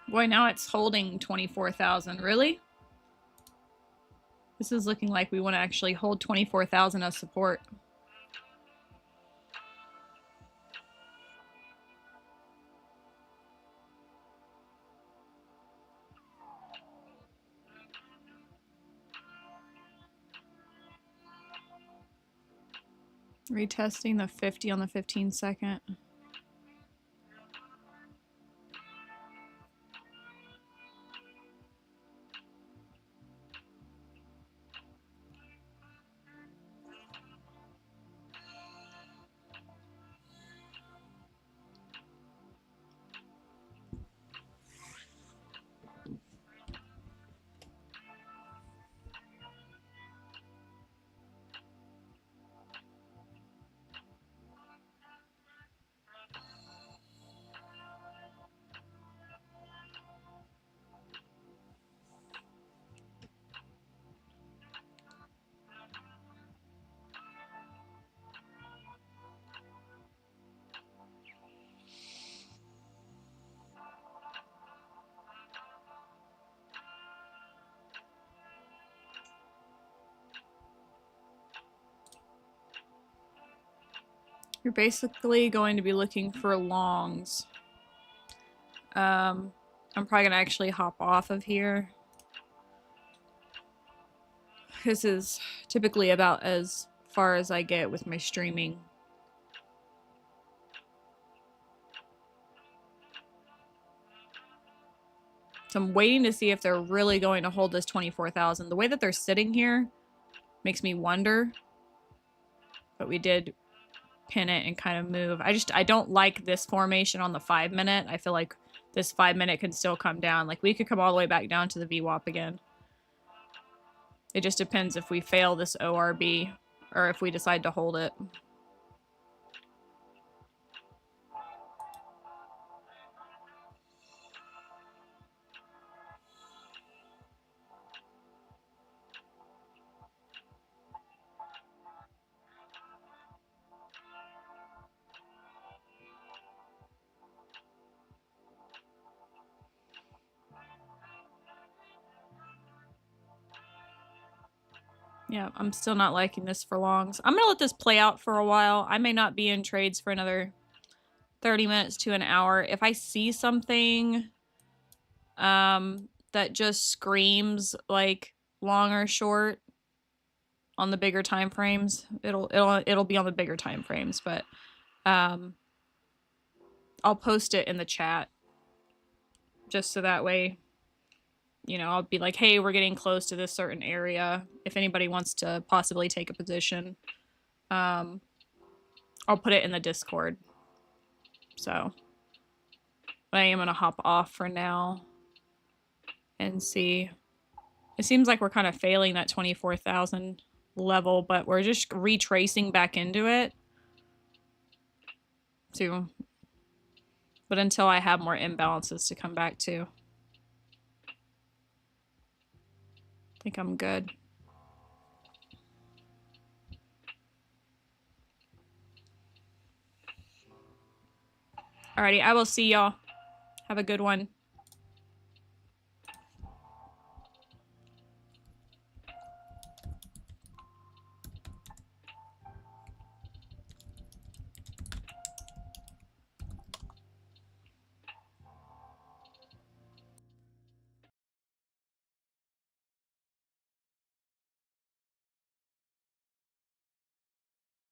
Boy, now it's holding 24,000. Really? This is looking like we want to actually hold 24,000 as support. Retesting the 50 on the 15-second. You're basically going to be looking for longs. I'm probably gonna actually hop off of here. This is typically about as far as I get with my streaming. So I'm waiting to see if they're really going to hold this 24,000. The way that they're sitting here makes me wonder. But we did pin it and kind of move. I don't like this formation on the 5-minute. I feel like this 5-minute can still come down. Like, we could come all the way back down to the VWAP again. It just depends if we fail this ORB or if we decide to hold it. Yeah, I'm still not liking this for longs. I'm gonna let this play out for a while. I may not be in trades for another 30 minutes to an hour. If I see something that just screams like long or short on the bigger time frames, it'll be on the bigger time frames, but I'll post it in the chat just so that way, you know, I'll be like, hey, we're getting close to this certain area. If anybody wants to possibly take a position, I'll put it in the Discord. So I am gonna hop off for now and see. It seems like we're kind of failing that 24,000 level, but we're just retracing back into it too. But until I have more imbalances to come back to, I think I'm good. Alrighty, I will see y'all. Have a good one.